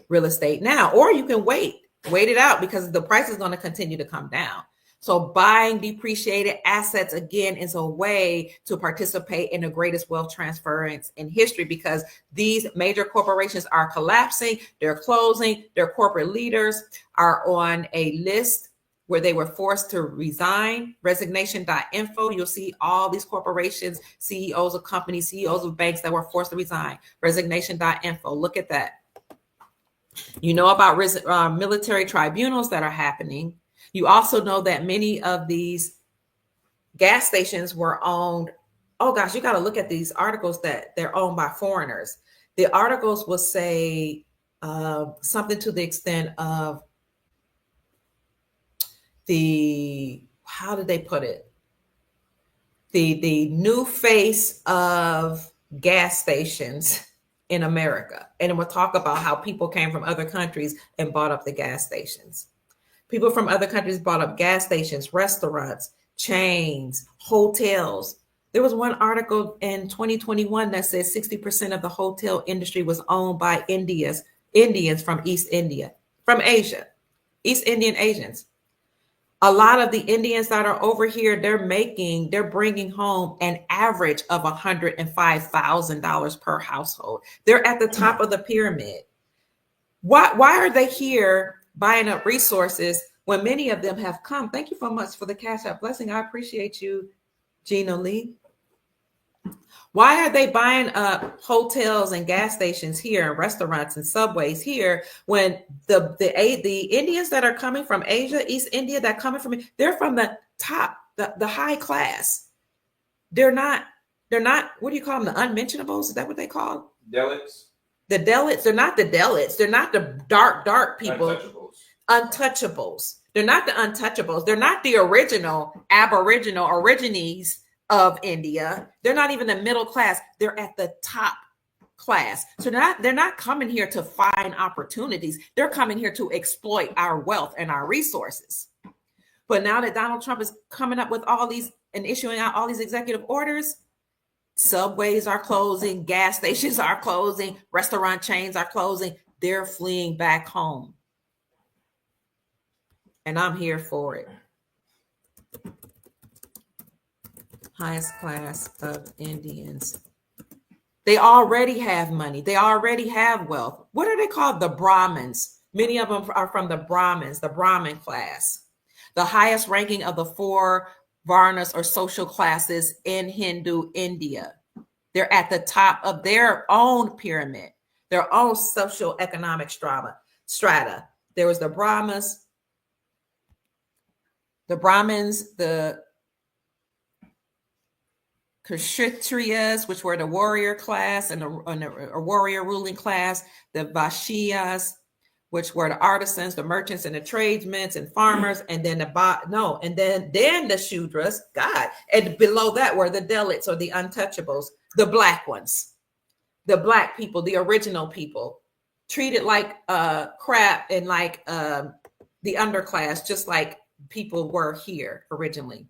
real estate now, or you can wait it out, because the price is going to continue to come down. So buying depreciated assets, again, is a way to participate in the greatest wealth transference in history, because these major corporations are collapsing, they're closing, their corporate leaders are on a list where they were forced to resign, resignation.info. You'll see all these corporations, CEOs of companies, CEOs of banks that were forced to resign, resignation.info. Look at that. You know about military tribunals that are happening. You also know that many of these gas stations were owned. Oh gosh, you got to look at these articles that they're owned by foreigners. The articles will say something to the extent of how did they put it? The new face of gas stations in America. And we'll talk about how people came from other countries and bought up the gas stations. People from other countries bought up gas stations, restaurants, chains, hotels. There was one article in 2021 that said 60% of the hotel industry was owned by Indians from East India, from Asia, East Indian Asians. A lot of the Indians that are over here, they're bringing home an average of $105,000 per household. They're at the top of the pyramid. Why are they here buying up resources when many of them have come? Thank you so much for the Cash App blessing. I appreciate you, Gina Lee. Why are they buying up hotels and gas stations here, and restaurants and subways here, when the Indians that are coming from Asia, East India, they're from the top, the high class. They're not, what do you call them? The unmentionables? Is that what they call them? Dalits. The Dalits. They're not the Dalits. They're not the dark people. Untouchables. They're not the untouchables. They're not the original Aboriginal origines of India. They're not even the middle class. They're at the top class. So they're not coming here to find opportunities. They're coming here to exploit our wealth and our resources. But now that Donald Trump is coming up with all these and issuing out all these executive orders, subways are closing, gas stations are closing, restaurant chains are closing. They're fleeing back home. And I'm here for it. Highest class of Indians. They already have money. They already have wealth. What are they called? The Brahmins. Many of them are from the Brahmins, the Brahmin class. The highest ranking of the four Varnas or social classes in Hindu India. They're at the top of their own pyramid, their own social economic strata. There was the Brahmins, the Kshatriyas, which were the warrior class and a warrior ruling class, the Vaishyas, which were the artisans, the merchants, and the tradesmen and farmers, and then the Shudras, God, and below that were the Dalits or the untouchables, the black ones, the black people, the original people, treated like crap and like the underclass, just like people were here originally.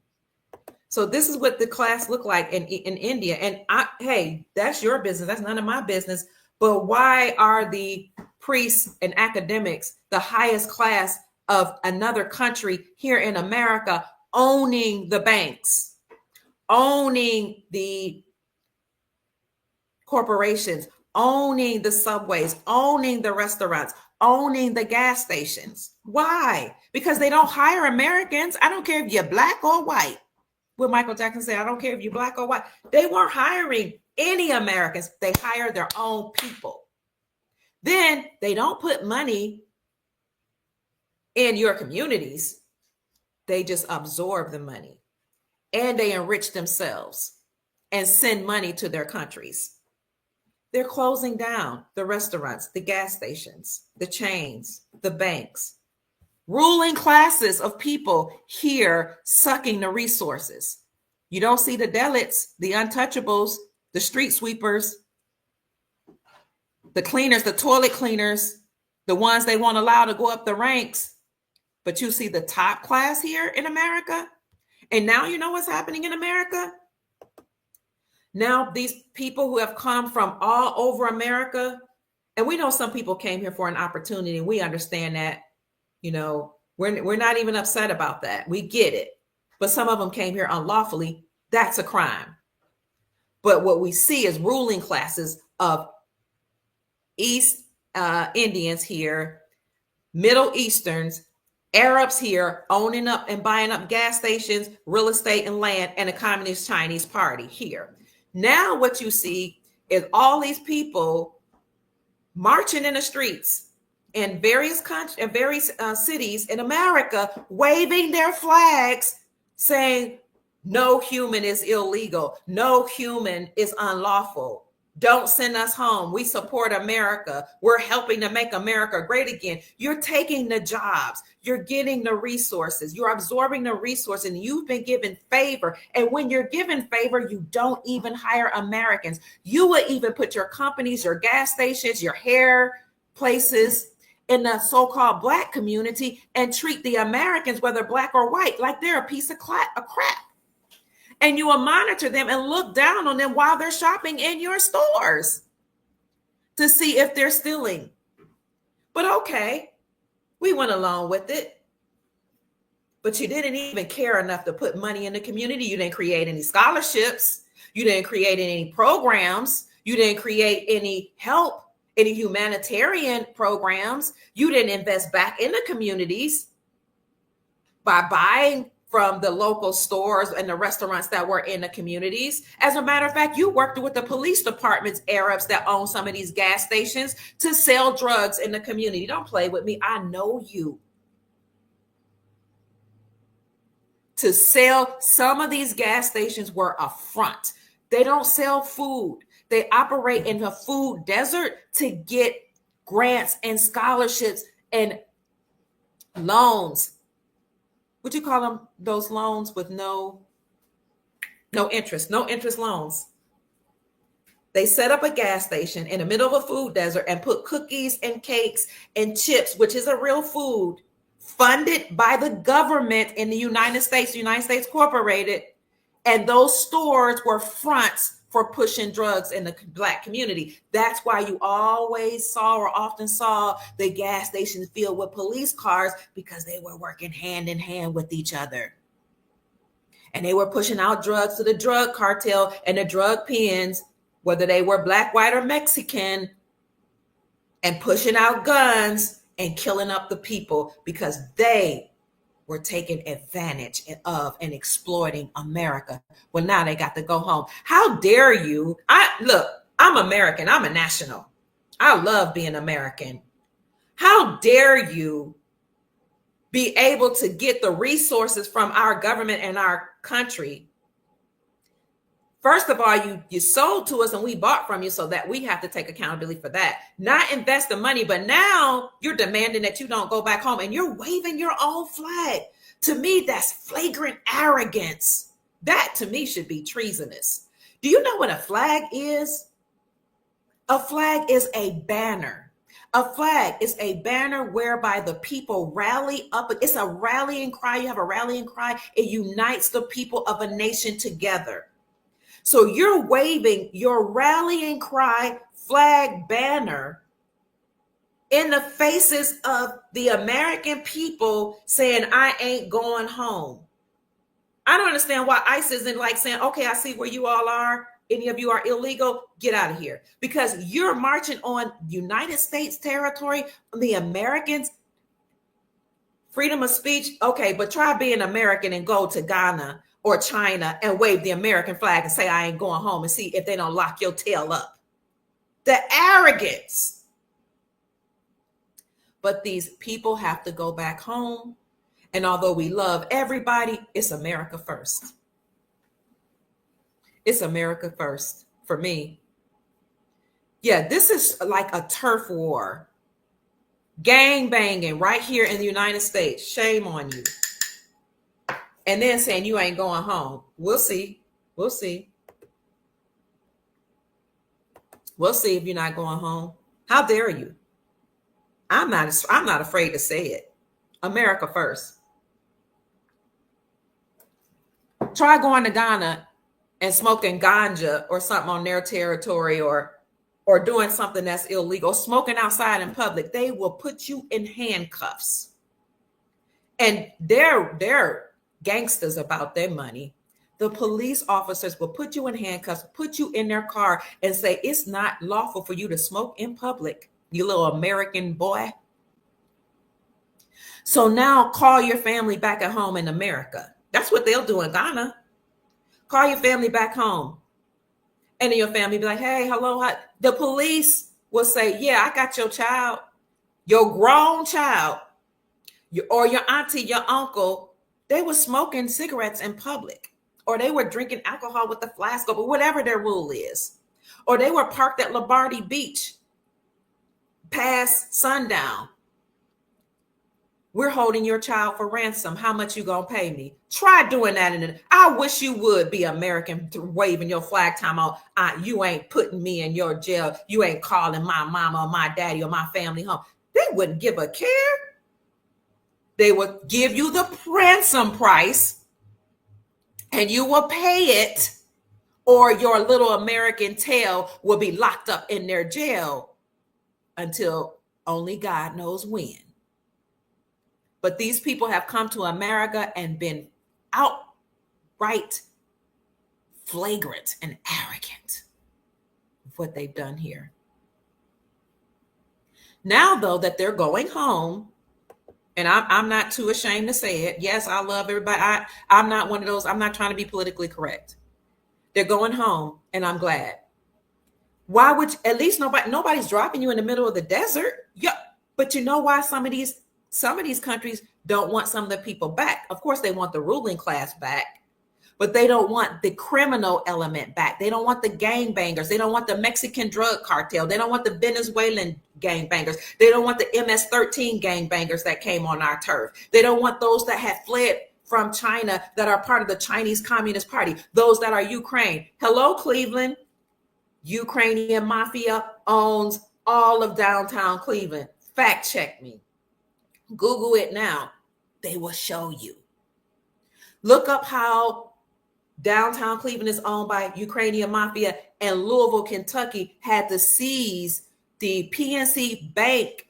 So this is what the class looked like in India. And hey, that's your business. That's none of my business. But why are the priests and academics the highest class of another country here in America owning the banks, owning the corporations, owning the subways, owning the restaurants, owning the gas stations? Why? Because they don't hire Americans. I don't care if you're black or white. What Michael Jackson said, I don't care if you're black or white. They weren't hiring any Americans. They hired their own people. Then they don't put money in your communities. They just absorb the money and they enrich themselves and send money to their countries. They're closing down the restaurants, the gas stations, the chains, the banks. Ruling classes of people here sucking the resources. You don't see the Dalits, the untouchables, the street sweepers, the cleaners, the toilet cleaners, the ones they won't allow to go up the ranks. But you see the top class here in America. And now you know what's happening in America? Now these people who have come from all over America, and we know some people came here for an opportunity, and we understand that. You know, we're not even upset about that. We get it. But some of them came here unlawfully. That's a crime. But what we see is ruling classes of East Indians here, Middle Easterns, Arabs here owning up and buying up gas stations, real estate and land, and a communist Chinese party here. Now what you see is all these people marching in the streets in various countries, in various cities in America, waving their flags, saying, no human is illegal. No human is unlawful. Don't send us home. We support America. We're helping to make America great again. You're taking the jobs. You're getting the resources. You're absorbing the resources, and you've been given favor. And when you're given favor, you don't even hire Americans. You would even put your companies, your gas stations, your hair places in the so-called black community and treat the Americans, whether black or white, like they're a piece of crap. And you will monitor them and look down on them while they're shopping in your stores to see if they're stealing. But okay, we went along with it. But you didn't even care enough to put money in the community. You didn't create any scholarships. You didn't create any programs. You didn't create any help, any humanitarian programs. You didn't invest back in the communities by buying from the local stores and the restaurants that were in the communities. As a matter of fact, you worked with the police departments, Arabs that own some of these gas stations, to sell drugs in the community. Don't play with me. I know you. To sell some of these gas stations were a front. They don't sell food. They operate in the food desert to get grants and scholarships and loans. Would you call them those loans with no interest loans? They set up a gas station in the middle of a food desert and put cookies and cakes and chips, which is a real food, funded by the government in the United States Incorporated, And those stores were fronts for pushing drugs in the Black community. That's why you always saw or often saw the gas stations filled with police cars, because they were working hand in hand with each other. And they were pushing out drugs to the drug cartel and the drug pens, whether they were Black, white, or Mexican, and pushing out guns and killing up the people because they were taking advantage of and exploiting America. Well, now they got to go home. How dare you? I'm American. I'm a national. I love being American. How dare you be able to get the resources from our government and our country? First of all, you sold to us and we bought from you, so that we have to take accountability for that. Not invest the money, but now you're demanding that you don't go back home and you're waving your own flag. To me, that's flagrant arrogance. That to me should be treasonous. Do you know what a flag is? A flag is a banner. A flag is a banner whereby the people rally up. It's a rallying cry. You have a rallying cry. It unites the people of a nation together. So you're waving your rallying cry flag banner in the faces of the American people saying, I ain't going home. I don't understand why ICE isn't like saying, okay, I see where you all are. Any of you are illegal, get out of here. Because you're marching on United States territory, the Americans, freedom of speech. Okay, but try being American and go to Ghana or China and wave the American flag and say, I ain't going home, and see if they don't lock your tail up. The arrogance. But these people have to go back home. And although we love everybody, it's America first. It's America first for me. Yeah, this is like a turf war. Gang banging right here in the United States. Shame on you. And then saying you ain't going home. We'll see. We'll see. We'll see if you're not going home. How dare you? I'm not afraid to say it. America first. Try going to Ghana and smoking ganja or something on their territory, or doing something that's illegal, smoking outside in public. They will put you in handcuffs. And they're gangsters about their money. The police officers will put you in handcuffs, put you in their car and say, it's not lawful for you to smoke in public, you little American boy. So now call your family back at home in America. That's what they'll do in Ghana. Call your family back home. And then your family be like, hey, hello. Hi. The police will say, yeah, I got your child, your grown child, or your auntie, your uncle. They were smoking cigarettes in public, or they were drinking alcohol with the flask, or whatever their rule is. Or they were parked at Lombardi Beach past sundown. We're holding your child for ransom. How much you gonna pay me? Try doing that. I wish you would be American, waving your flag time out. You ain't putting me in your jail. You ain't calling my mama or my daddy or my family home. They wouldn't give a care. They would give you the ransom price and you will pay it, or your little American tail will be locked up in their jail until only God knows when. But these people have come to America and been outright flagrant and arrogant of what they've done here. Now, though, that they're going home, and I'm not too ashamed to say it. Yes, I love everybody. I'm not one of those. I'm not trying to be politically correct. They're going home, and I'm glad. Why would at least nobody's dropping you in the middle of the desert? Yeah, but you know why some of these countries don't want some of the people back? Of course, they want the ruling class back, but they don't want the criminal element back. They don't want the gangbangers. They don't want the Mexican drug cartel. They don't want the Venezuelan gangbangers. They don't want the MS-13 gangbangers that came on our turf. They don't want those that had fled from China that are part of the Chinese Communist Party, those that are Ukraine. Hello, Cleveland. Ukrainian mafia owns all of downtown Cleveland. Fact check me. Google it now. They will show you. Look up how Downtown Cleveland is owned by Ukrainian mafia, and Louisville, Kentucky had to seize the PNC Bank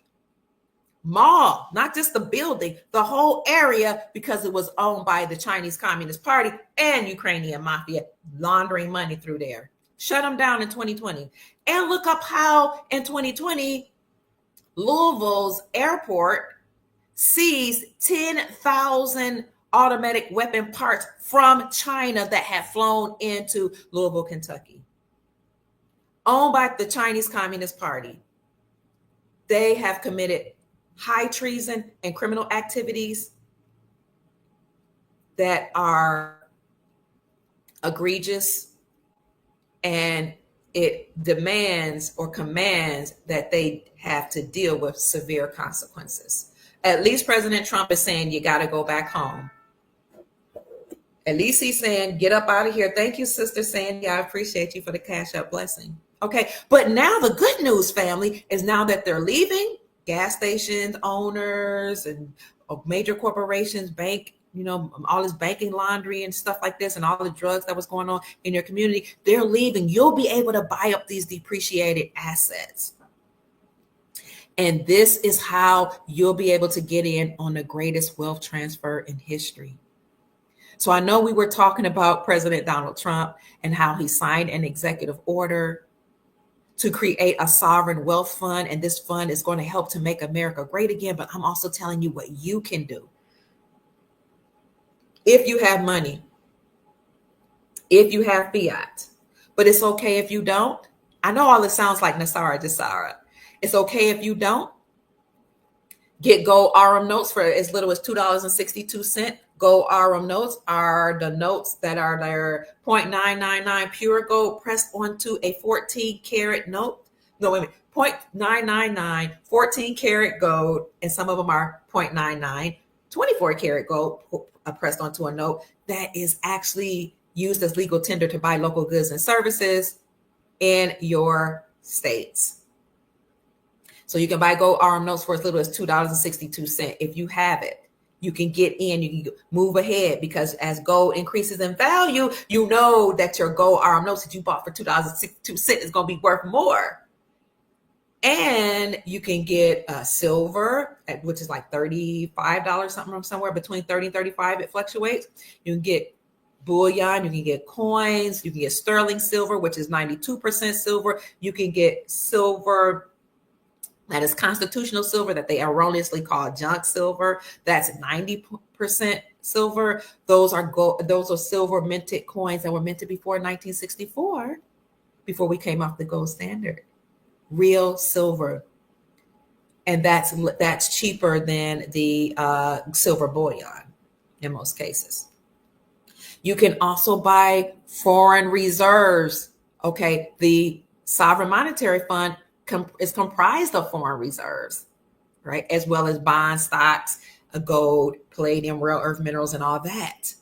mall, not just the building, the whole area, because it was owned by the Chinese Communist Party and Ukrainian mafia laundering money through there. Shut them down in 2020. And look up how in 2020, Louisville's airport seized 10,000 automatic weapon parts from China that had flown into Louisville, Kentucky, owned by the Chinese Communist Party. They have committed high treason and criminal activities that are egregious, and it demands or commands that they have to deal with severe consequences. At least President Trump is saying you got to go back home. At least he's saying, get up out of here. Thank you, Sister Sandy. I appreciate you for the Cash App blessing. Okay, but now the good news, family, is now that they're leaving, gas stations, owners, and major corporations, bank, all this banking laundry and stuff like this, and all the drugs that was going on in your community, they're leaving. You'll be able to buy up these depreciated assets. And this is how you'll be able to get in on the greatest wealth transfer in history. So I know we were talking about President Donald Trump and how he signed an executive order to create a sovereign wealth fund. And this fund is going to help to make America great again. But I'm also telling you what you can do. If you have money, if you have fiat, but it's okay if you don't. I know all this sounds like Nasara Jasara. It's okay if you don't. Get gold RM notes for as little as $2.62. Gold RM notes are the notes that are their 0.999 pure gold pressed onto a 14 karat note. No, wait a minute, 0.999, 14 karat gold, and some of them are 0.99, 24 karat gold pressed onto a note that is actually used as legal tender to buy local goods and services in your states. So you can buy gold RM notes for as little as $2.62. If you have it, you can get in, you can move ahead, because as gold increases in value, you know that your gold RM notes that you bought for $2.62 is going to be worth more. And you can get silver, which is like $35 something from somewhere between 30 and 35. It fluctuates. You can get bullion, you can get coins, you can get sterling silver, which is 92% silver. You can get silver that is constitutional silver that they erroneously call junk silver. That's 90% silver. Those are gold. Those are silver minted coins that were minted before 1964, before we came off the gold standard. Real silver, and that's cheaper than the silver bullion in most cases. You can also buy foreign reserves. Okay, the sovereign monetary fund is comprised of foreign reserves, right? As well as bonds, stocks, gold, palladium, rare earth minerals, and all that.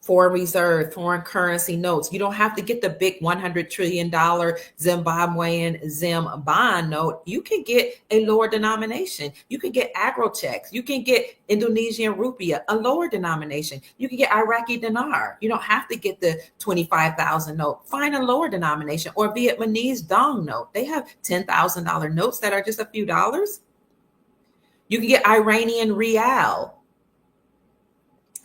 Foreign reserve, foreign currency notes. You don't have to get the big $100 trillion Zimbabwean Zim bond note. You can get a lower denomination. You can get agro checks. You can get Indonesian rupiah, a lower denomination. You can get Iraqi dinar. You don't have to get the 25,000 note. Find a lower denomination, or Vietnamese dong note. They have $10,000 notes that are just a few dollars. You can get Iranian rial,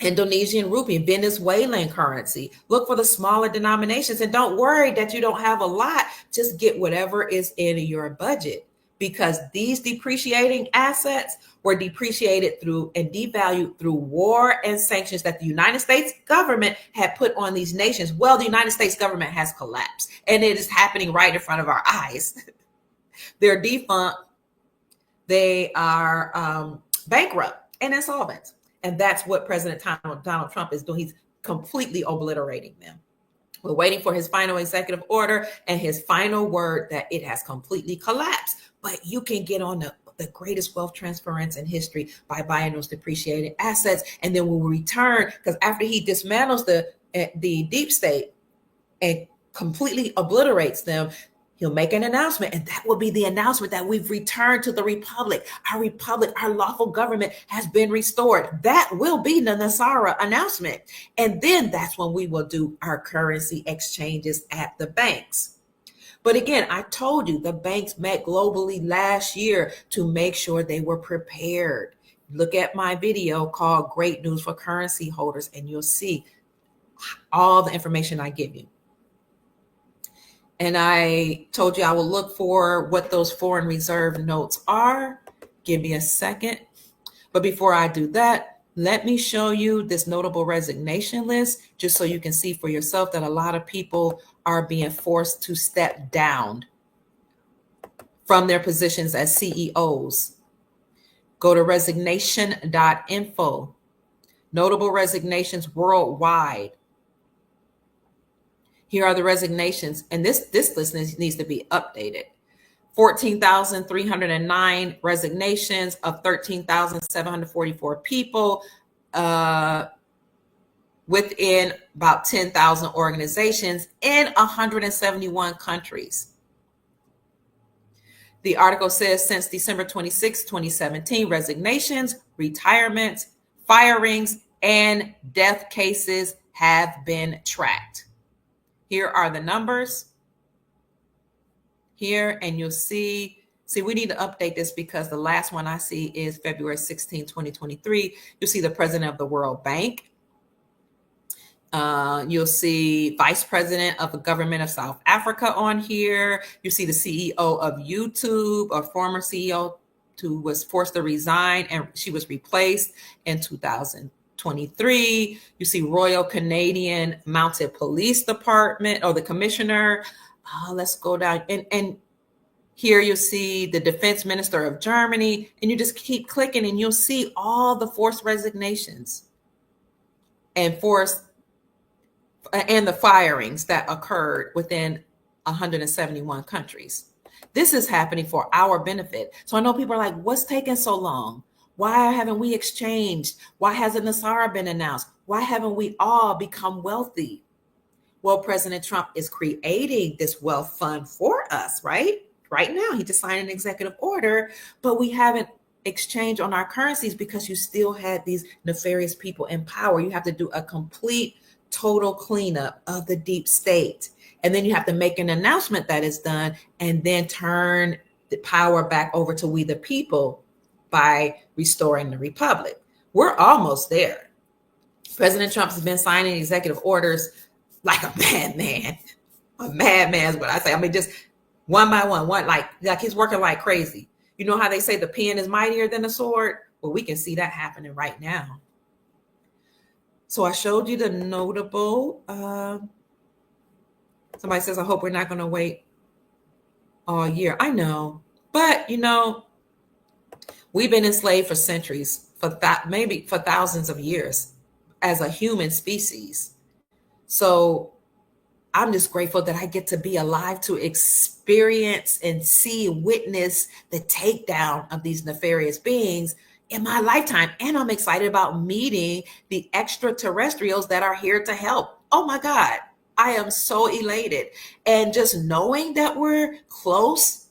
Indonesian rupee, Venezuelan currency. Look for the smaller denominations, and don't worry that you don't have a lot. Just get whatever is in your budget, because these depreciating assets were depreciated through and devalued through war and sanctions that the United States government had put on these nations. Well, the United States government has collapsed, and it is happening right in front of our eyes. They're defunct. They are bankrupt and insolvent. And that's what President Donald Trump is doing. He's completely obliterating them. We're waiting for his final executive order and his final word that it has completely collapsed. But you can get on the greatest wealth transference in history by buying those depreciated assets. And then when we return, because after he dismantles the deep state and completely obliterates them, He'll make an announcement, and that will be the announcement that we've returned to the republic. Our lawful government has been restored. That will be the Nasara announcement. And then that's when we will do our currency exchanges at the banks. But again, I told you the banks met globally last year to make sure they were prepared. Look at my video called Great News for Currency Holders, and you'll see all the information I give you. And I told you I will look for what those foreign reserve notes are. Give me a second. But before I do that, let me show you this notable resignation list, just so you can see for yourself that a lot of people are being forced to step down from their positions as CEOs. Go to resignation.info. Notable resignations worldwide. Here are the resignations, and this list needs to be updated. 14,309 resignations of 13,744 people within about 10,000 organizations in 171 countries. The article says since December 26, 2017, resignations, retirements, firings, and death cases have been tracked. Here are the numbers here, and you'll see, we need to update this because the last one I see is February 16, 2023. You'll see the president of the World Bank. You'll see vice president of the government of South Africa on here. You see the CEO of YouTube, a former CEO who was forced to resign, and she was replaced in 2023. You see Royal Canadian Mounted Police Department, or the commissioner. Let's go down. And here you'll see the defense minister of Germany, and you just keep clicking and you'll see all the forced resignations and the firings that occurred within 171 countries. This is happening for our benefit. So I know people are like, what's taking so long? Why haven't we exchanged? Why hasn't Nasara been announced? Why haven't we all become wealthy? Well, President Trump is creating this wealth fund for us, right? Right now, he just signed an executive order, but we haven't exchanged on our currencies because you still had these nefarious people in power. You have to do a complete, total cleanup of the deep state. And then you have to make an announcement that is done and then turn the power back over to we the people by restoring the republic. We're almost there. President Trump has been signing executive orders like a madman. A madman is what I say. I mean, just one by one, like he's working like crazy. You know how they say the pen is mightier than the sword? Well, we can see that happening right now. So I showed you the notable. Somebody says, I hope we're not going to wait all year. I know, but we've been enslaved for centuries, maybe for thousands of years as a human species. So I'm just grateful that I get to be alive to experience and see, witness the takedown of these nefarious beings in my lifetime. And I'm excited about meeting the extraterrestrials that are here to help. Oh my God, I am so elated. And just knowing that we're close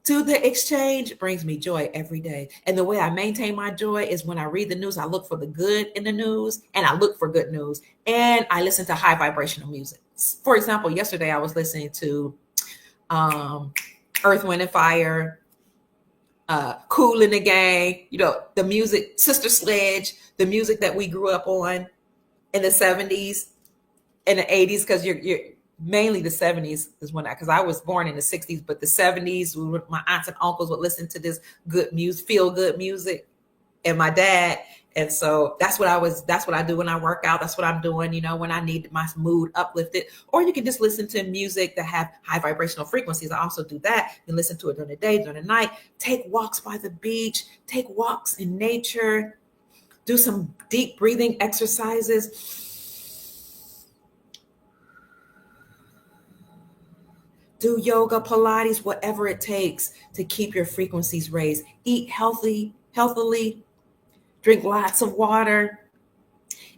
to the exchange brings me joy every day. And the way I maintain my joy is when I read the news, I look for the good in the news, and I look for good news, and I listen to high vibrational music. For example, yesterday I was listening to Earth, Wind and Fire, Kool and the Gang, the music, Sister Sledge, the music that we grew up on in the 70s and the 80s, because you're mainly the 70s is when because I was born in the 60s, but the 70s, my aunts and uncles would listen to this good music, feel good music, and my dad. And so that's what I do when I work out. That's what I'm doing, when I need my mood uplifted. Or you can just listen to music that have high vibrational frequencies. I also do that. You can listen to it during the day, during the night. Take walks by the beach, take walks in nature, do some deep breathing exercises. Do yoga, Pilates, whatever it takes to keep your frequencies raised. Eat healthily, drink lots of water,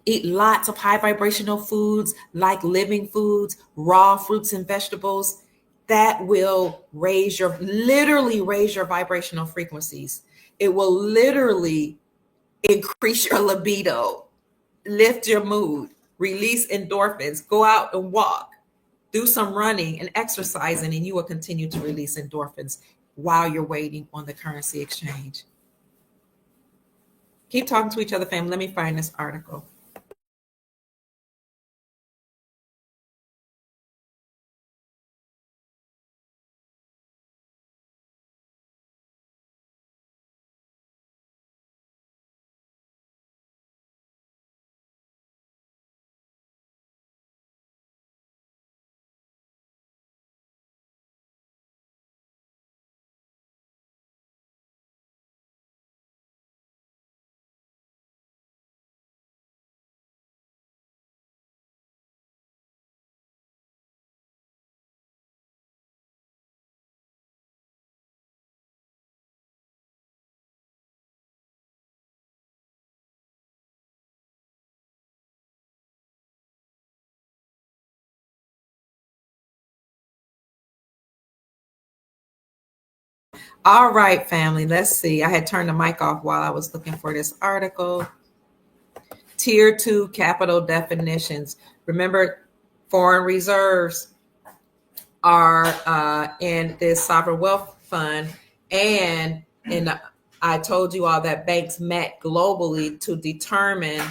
eat lots of high vibrational foods like living foods, raw fruits and vegetables. that will literally raise your vibrational frequencies. It will literally increase your libido, lift your mood, release endorphins, go out and walk, do some running and exercising, and you will continue to release endorphins while you're waiting on the currency exchange. Keep talking to each other, family. Let me find this article. All right, family, let's see. I had turned the mic off while I was looking for this article. Tier 2 capital definitions. Remember, foreign reserves are in this sovereign wealth fund, and I told you all that banks met globally to determine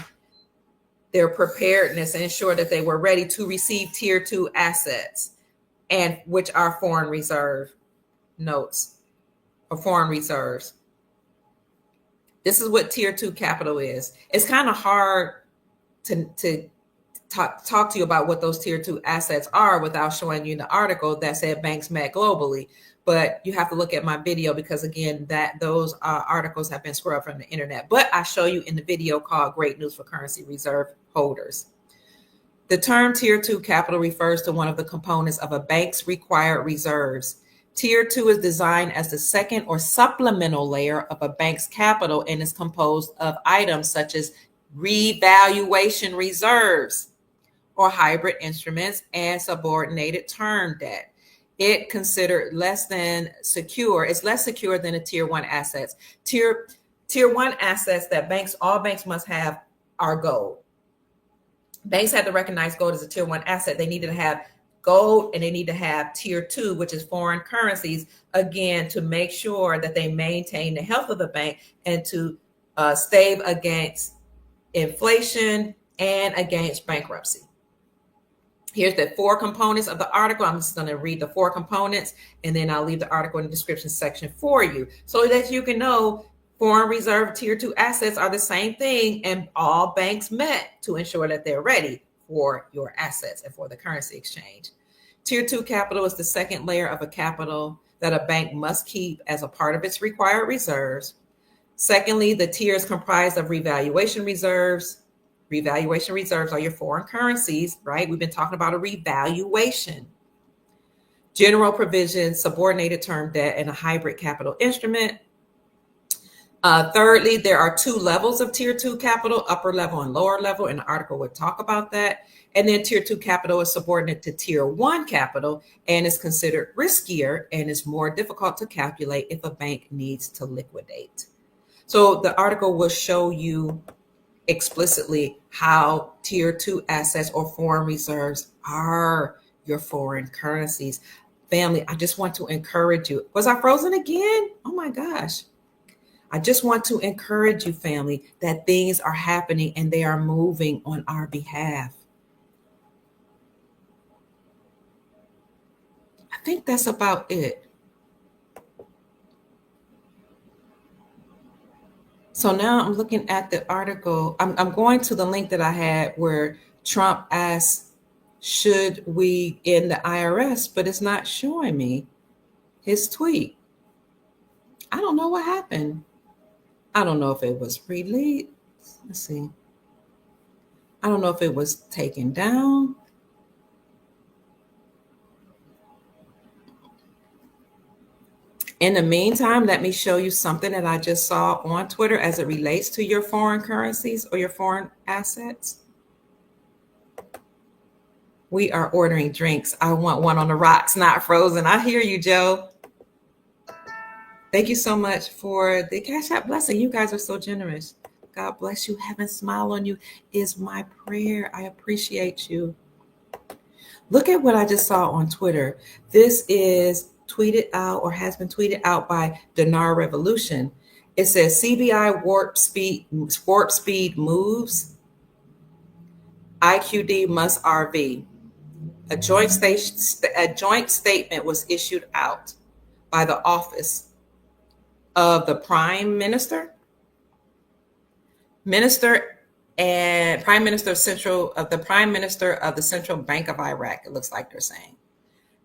their preparedness and ensure that they were ready to receive tier 2 assets, and which are foreign reserve notes or foreign reserves. This is what tier 2 capital is. It's kind of hard to talk to you about what those tier 2 assets are without showing you the article that said banks met globally. But you have to look at my video because, again, that those articles have been scrubbed from the internet. But I show you in the video called Great News for Currency Reserve Holders. The term tier 2 capital refers to one of the components of a bank's required reserves. Tier 2 is designed as the second or supplemental layer of a bank's capital and is composed of items such as revaluation reserves or hybrid instruments and subordinated term debt. It's considered less secure than the tier 1 assets. Tier 1 assets that all banks must have are gold. Banks had to recognize gold as a tier 1 asset. They needed to have gold, and they need to have tier 2, which is foreign currencies, again, to make sure that they maintain the health of the bank and to stave against inflation and against bankruptcy. Here's the 4 components of the article. I'm just going to read the 4 components, and then I'll leave the article in the description section for you so that you can know foreign reserve tier 2 assets are the same thing, and all banks met to ensure that they're ready for your assets and for the currency exchange. Tier 2 capital is the second layer of a capital that a bank must keep as a part of its required reserves. Secondly, the tier is comprised of revaluation reserves. Revaluation reserves are your foreign currencies, right? We've been talking about a revaluation. General provisions, subordinated term debt, and a hybrid capital instrument. Thirdly, there are 2 levels of tier 2 capital, upper level and lower level, and the article would talk about that. And then tier 2 capital is subordinate to tier 1 capital and is considered riskier and is more difficult to calculate if a bank needs to liquidate. So the article will show you explicitly how tier 2 assets or foreign reserves are your foreign currencies. Family, I just want to encourage you. Was I frozen again? Oh my gosh. I just want to encourage you, family, that things are happening and they are moving on our behalf. I think that's about it. So now I'm looking at the article. I'm going to the link that I had where Trump asked, should we end the IRS? But it's not showing me his tweet. I don't know what happened. I don't know if it was released. Let's see. I don't know if it was taken down. In the meantime, let me show you something that I just saw on Twitter as it relates to your foreign currencies or your foreign assets. We are ordering drinks. I want one on the rocks, not frozen. I hear you, Joe. Thank you so much for the Cash App blessing. You guys are so generous. God bless you. Heaven smile on you is my prayer. I appreciate you. Look at what I just saw on Twitter. This is tweeted out or has been tweeted out by Dinar Revolution. It says CBI warp speed moves. IQD must RV. A joint statement was issued out by the office of the Prime Minister and Prime Minister of the Central Bank of Iraq. It looks like they're saying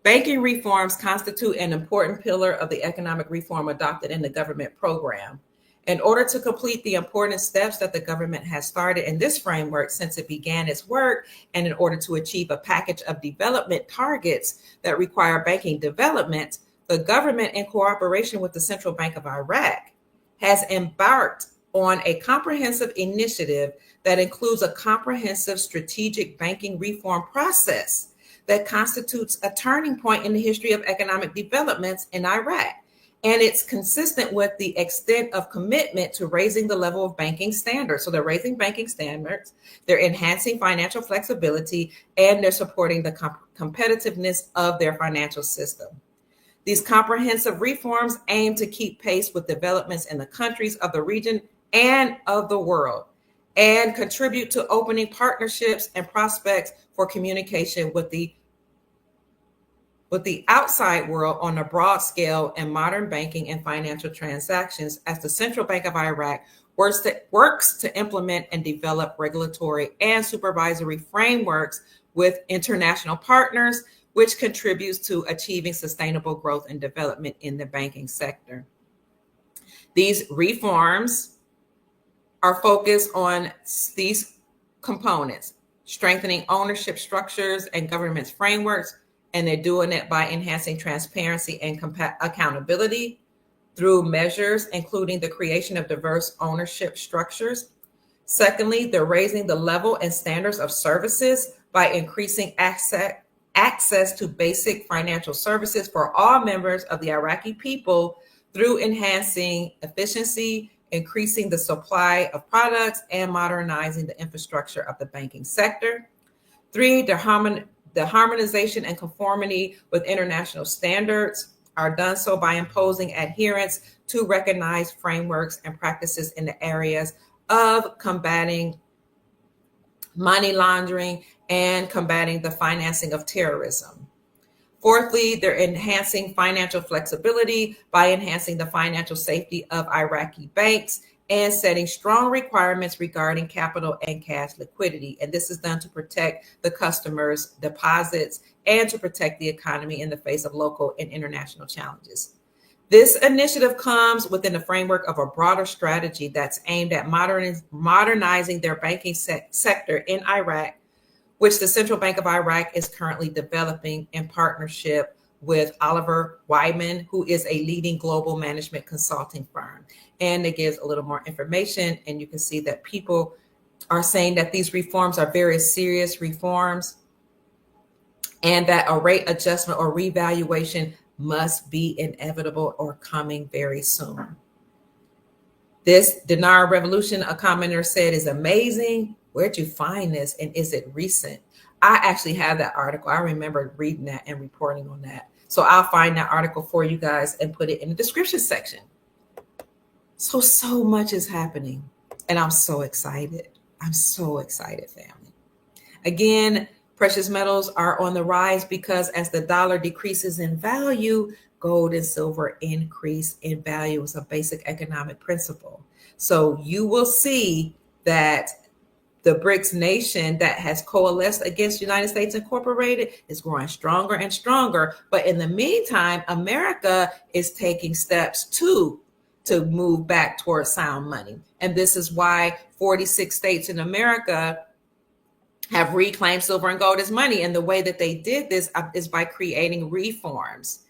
banking reforms constitute an important pillar of the economic reform adopted in the government program. In order to complete the important steps that the government has started in this framework since it began its work, and in order to achieve a package of development targets that require banking development, the government, in cooperation with the Central Bank of Iraq, has embarked on a comprehensive initiative that includes a comprehensive strategic banking reform process that constitutes a turning point in the history of economic developments in Iraq. And it's consistent with the extent of commitment to raising the level of banking standards. So they're raising banking standards, they're enhancing financial flexibility, and they're supporting the competitiveness of their financial system. These comprehensive reforms aim to keep pace with developments in the countries of the region and of the world, and contribute to opening partnerships and prospects for communication with the outside world on a broad scale in modern banking and financial transactions, as the Central Bank of Iraq works to implement and develop regulatory and supervisory frameworks with international partners, which contributes to achieving sustainable growth and development in the banking sector. These reforms are focused on these components: strengthening ownership structures and governance frameworks, and they're doing it by enhancing transparency and accountability through measures including the creation of diverse ownership structures. Secondly, they're raising the level and standards of services by increasing access to basic financial services for all members of the Iraqi people through enhancing efficiency, increasing the supply of products, and modernizing the infrastructure of the banking sector. Three, the harmonization and conformity with international standards are done so by imposing adherence to recognized frameworks and practices in the areas of combating money laundering and combating the financing of terrorism. Fourthly, they're enhancing financial flexibility by enhancing the financial safety of Iraqi banks and setting strong requirements regarding capital and cash liquidity. And this is done to protect the customers' deposits and to protect the economy in the face of local and international challenges. This initiative comes within the framework of a broader strategy that's aimed at modernizing their banking sector in Iraq, which the Central Bank of Iraq is currently developing in partnership with Oliver Wyman, who is a leading global management consulting firm. And it gives a little more information, and you can see that people are saying that these reforms are very serious reforms and that a rate adjustment or revaluation must be inevitable or coming very soon. This Dinar Revolution, a commenter said, is amazing. Where'd you find this? And is it recent? I actually have that article. I remember reading that and reporting on that. So I'll find that article for you guys and put it in the description section. So much is happening. And I'm so excited. I'm so excited, family. Again, precious metals are on the rise because as the dollar decreases in value, gold and silver increase in value. It's a basic economic principle. So you will see that the BRICS nation that has coalesced against United States Incorporated is growing stronger and stronger. But in the meantime, America is taking steps to move back towards sound money. And this is why 46 states in America have reclaimed silver and gold as money. And the way that they did this is by creating reforms.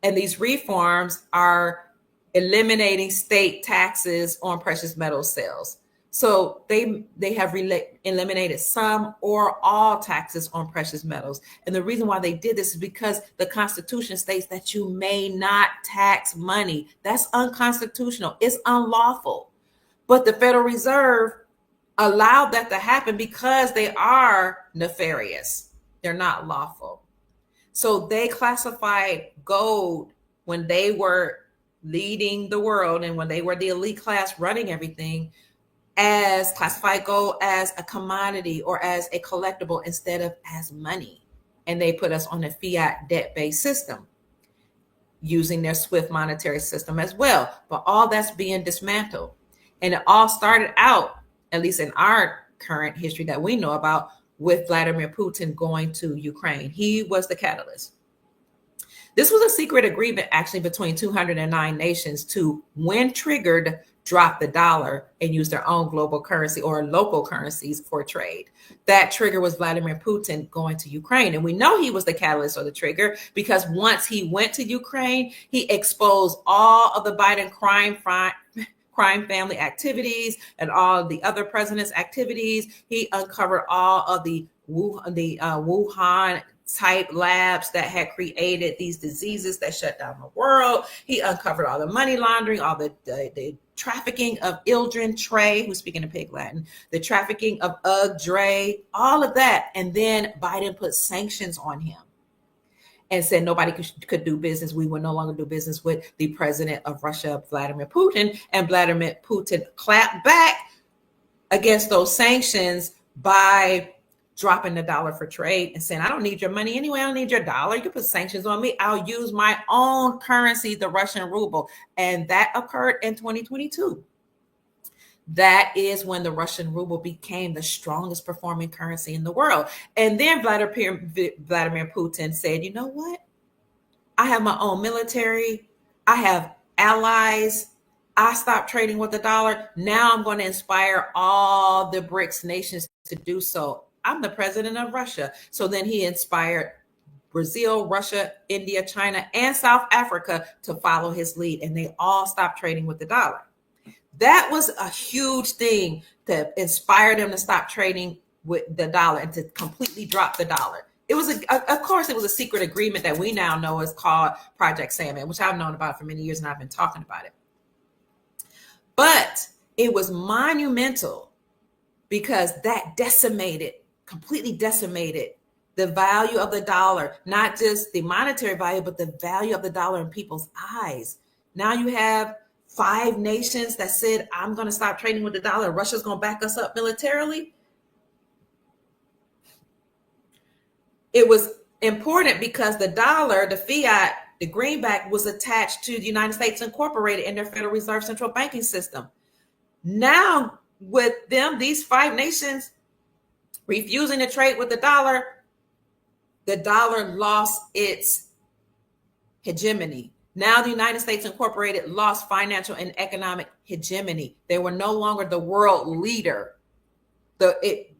And these reforms are eliminating state taxes on precious metal sales. So they have eliminated some or all taxes on precious metals. And the reason why they did this is because the Constitution states that you may not tax money. That's unconstitutional. It's unlawful. But the Federal Reserve allowed that to happen because they are nefarious. They're not lawful. So they classified gold when they were leading the world and when they were the elite class running everything, as classified gold as a commodity or as a collectible instead of as money. And they put us on a fiat debt-based system using their SWIFT monetary system as well. But all that's being dismantled. And it all started out, at least in our current history that we know about, with Vladimir Putin going to Ukraine. He was the catalyst. This was a secret agreement actually between 209 nations to, when triggered, drop the dollar and use their own global currency or local currencies for trade. That trigger was Vladimir Putin going to Ukraine. And we know he was the catalyst or the trigger because once he went to Ukraine, he exposed all of the Biden crime family activities and all of the other president's activities. He uncovered all of the Wuhan type labs that had created these diseases that shut down the world. He uncovered all the money laundering, all the trafficking of Ildren Tray, who's speaking in pig Latin, the trafficking of Dre, all of that. And then Biden put sanctions on him and said nobody could do business. We would no longer do business with the president of Russia, Vladimir Putin. And Vladimir Putin clapped back against those sanctions by dropping the dollar for trade and saying, I don't need your money anyway. I don't need your dollar. You can put sanctions on me. I'll use my own currency, the Russian ruble. And that occurred in 2022. That is when the Russian ruble became the strongest performing currency in the world. And then Vladimir Putin said, you know what? I have my own military. I have allies. I stopped trading with the dollar. Now I'm going to inspire all the BRICS nations to do so. I'm the president of Russia. So then he inspired Brazil, Russia, India, China, and South Africa to follow his lead. And they all stopped trading with the dollar. That was a huge thing to inspire them to stop trading with the dollar and to completely drop the dollar. It was, of course, it was a secret agreement that we now know is called Project Salmon, which I've known about for many years and I've been talking about it. But it was monumental because that completely decimated the value of the dollar, not just the monetary value, but the value of the dollar in people's eyes. Now you have 5 nations that said, I'm going to stop trading with the dollar. Russia's going to back us up militarily. It was important because the dollar, the fiat, the greenback was attached to the United States Incorporated in their Federal Reserve central banking system. Now with them, these 5 nations refusing to trade with the dollar lost its hegemony. Now the United States Incorporated lost financial and economic hegemony. They were no longer the world leader.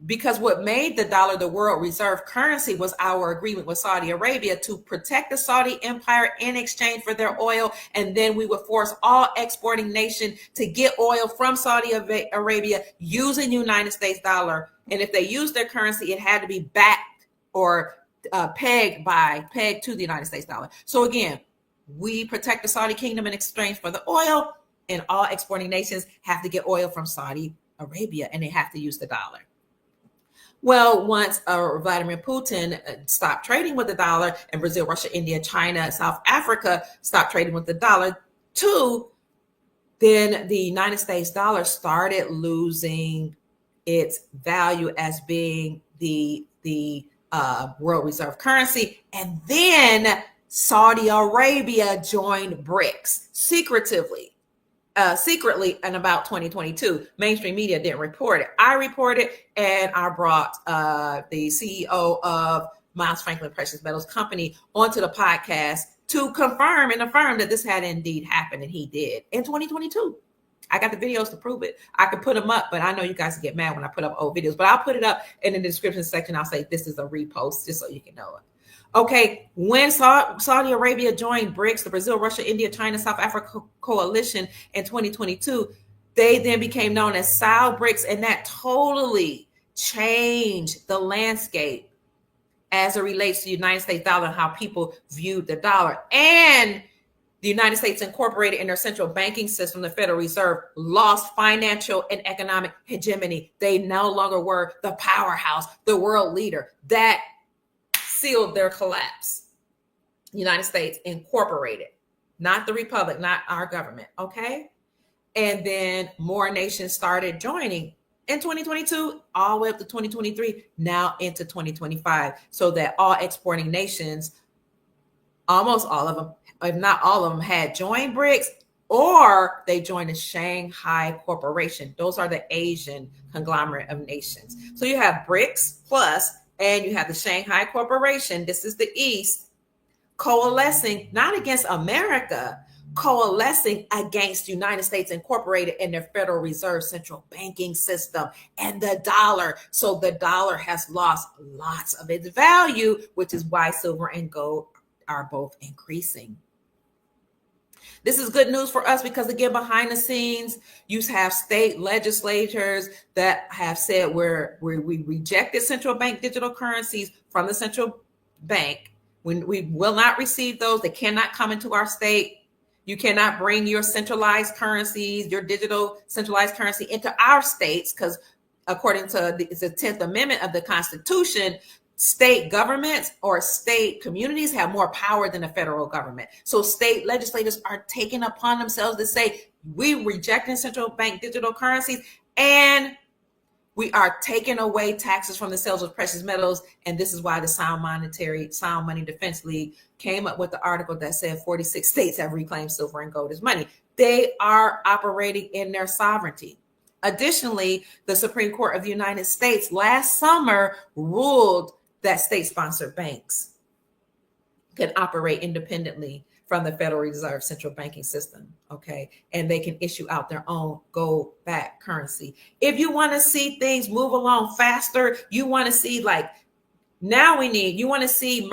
Because what made the dollar the world reserve currency was our agreement with Saudi Arabia to protect the Saudi empire in exchange for their oil. And then we would force all exporting nations to get oil from Saudi Arabia using the United States dollar. And if they used their currency, it had to be backed or pegged to the United States dollar. So again, we protect the Saudi kingdom in exchange for the oil, and all exporting nations have to get oil from Saudi Arabia, and they have to use the dollar. Well, once Vladimir Putin stopped trading with the dollar, and Brazil, Russia, India, China, South Africa stopped trading with the dollar too, then the United States dollar started losing its value as being the world reserve currency. And then Saudi Arabia joined BRICS secretly in about 2022. Mainstream media didn't report it. I reported, and I brought the CEO of Miles Franklin Precious Metals Company onto the podcast to confirm and affirm that this had indeed happened, and he did in 2022. I got the videos to prove it. I could put them up, but I know you guys get mad when I put up old videos, but I'll put it up in the description section. I'll say this is a repost just so you can know it. Okay, when Saudi Arabia joined BRICS, the Brazil, Russia, India, China, South Africa coalition in 2022, They then became known as Sal BRICS, and that totally changed the landscape as it relates to the United States dollar and how people viewed the dollar. And the United States incorporated in their central banking system, the Federal Reserve, lost financial and economic hegemony. They no longer were the powerhouse, the world leader. That sealed their collapse. The United States incorporated, not the republic, not our government, okay? And then more nations started joining in 2022, all the way up to 2023, now into 2025, so that all exporting nations, almost all of them, if not all of them, had joined BRICS, or they joined the Shanghai Corporation. Those are the Asian conglomerate of nations. So you have BRICS plus, and you have the Shanghai Corporation. This is the East, coalescing not against America, coalescing against the United States Incorporated and their Federal Reserve central banking system and the dollar. So the dollar has lost lots of its value, which is why silver and gold are both increasing. This is good news for us because, again, behind the scenes, you have state legislators that have said we rejected central bank digital currencies from the central bank. When we will not receive those, they cannot come into our state. You cannot bring your centralized currencies, your digital centralized currency into our states because according to the 10th Amendment of the Constitution, state governments or state communities have more power than the federal government. So state legislators are taking upon themselves to say, we rejecting central bank digital currencies and we are taking away taxes from the sales of precious metals. And this is why the Sound Money Defense League came up with the article that said 46 states have reclaimed silver and gold as money. They are operating in their sovereignty. Additionally, the Supreme Court of the United States last summer ruled that state-sponsored banks can operate independently from the Federal Reserve central banking system, okay? And they can issue out their own gold-backed currency. If you want to see things move along faster, you want to see you want to see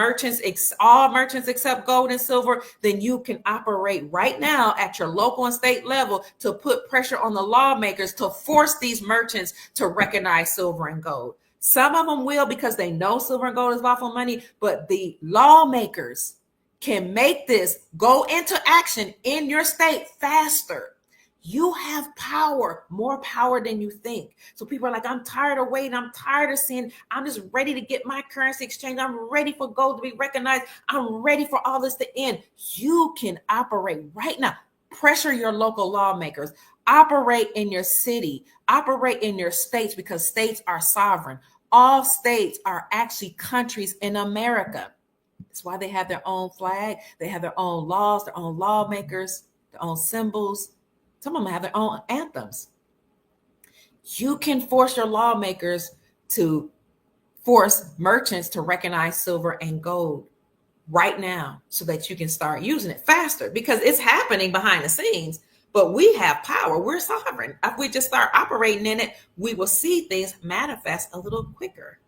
all merchants except gold and silver, then you can operate right now at your local and state level to put pressure on the lawmakers to force these merchants to recognize silver and gold. Some of them will because they know silver and gold is lawful money, but the lawmakers can make this go into action in your state faster. You have power, more power than you think. So people are like, I'm tired of waiting. I'm tired of seeing, I'm just ready to get my currency exchange. I'm ready for gold to be recognized. I'm ready for all this to end. You can operate right now. Pressure your local lawmakers. Operate in your city. Operate in your states because states are sovereign. All states are actually countries in America. That's why they have their own flag. They have their own laws, their own lawmakers, their own symbols. Some of them have their own anthems. You can force your lawmakers to force merchants to recognize silver and gold right now so that you can start using it faster because it's happening behind the scenes, but we have power. We're sovereign. If we just start operating in it, we will see things manifest a little quicker.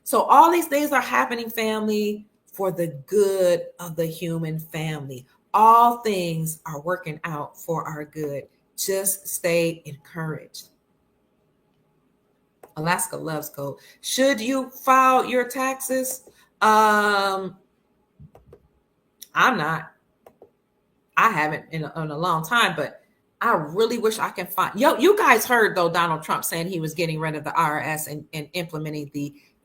So all these things are happening, family, for the good of the human family. All things are working out for our good. Just stay encouraged. Alaska loves gold. Should you file your taxes? I'm not. I haven't in a long time, but I really wish I can find. You guys heard though Donald Trump saying he was getting rid of the IRS and implementing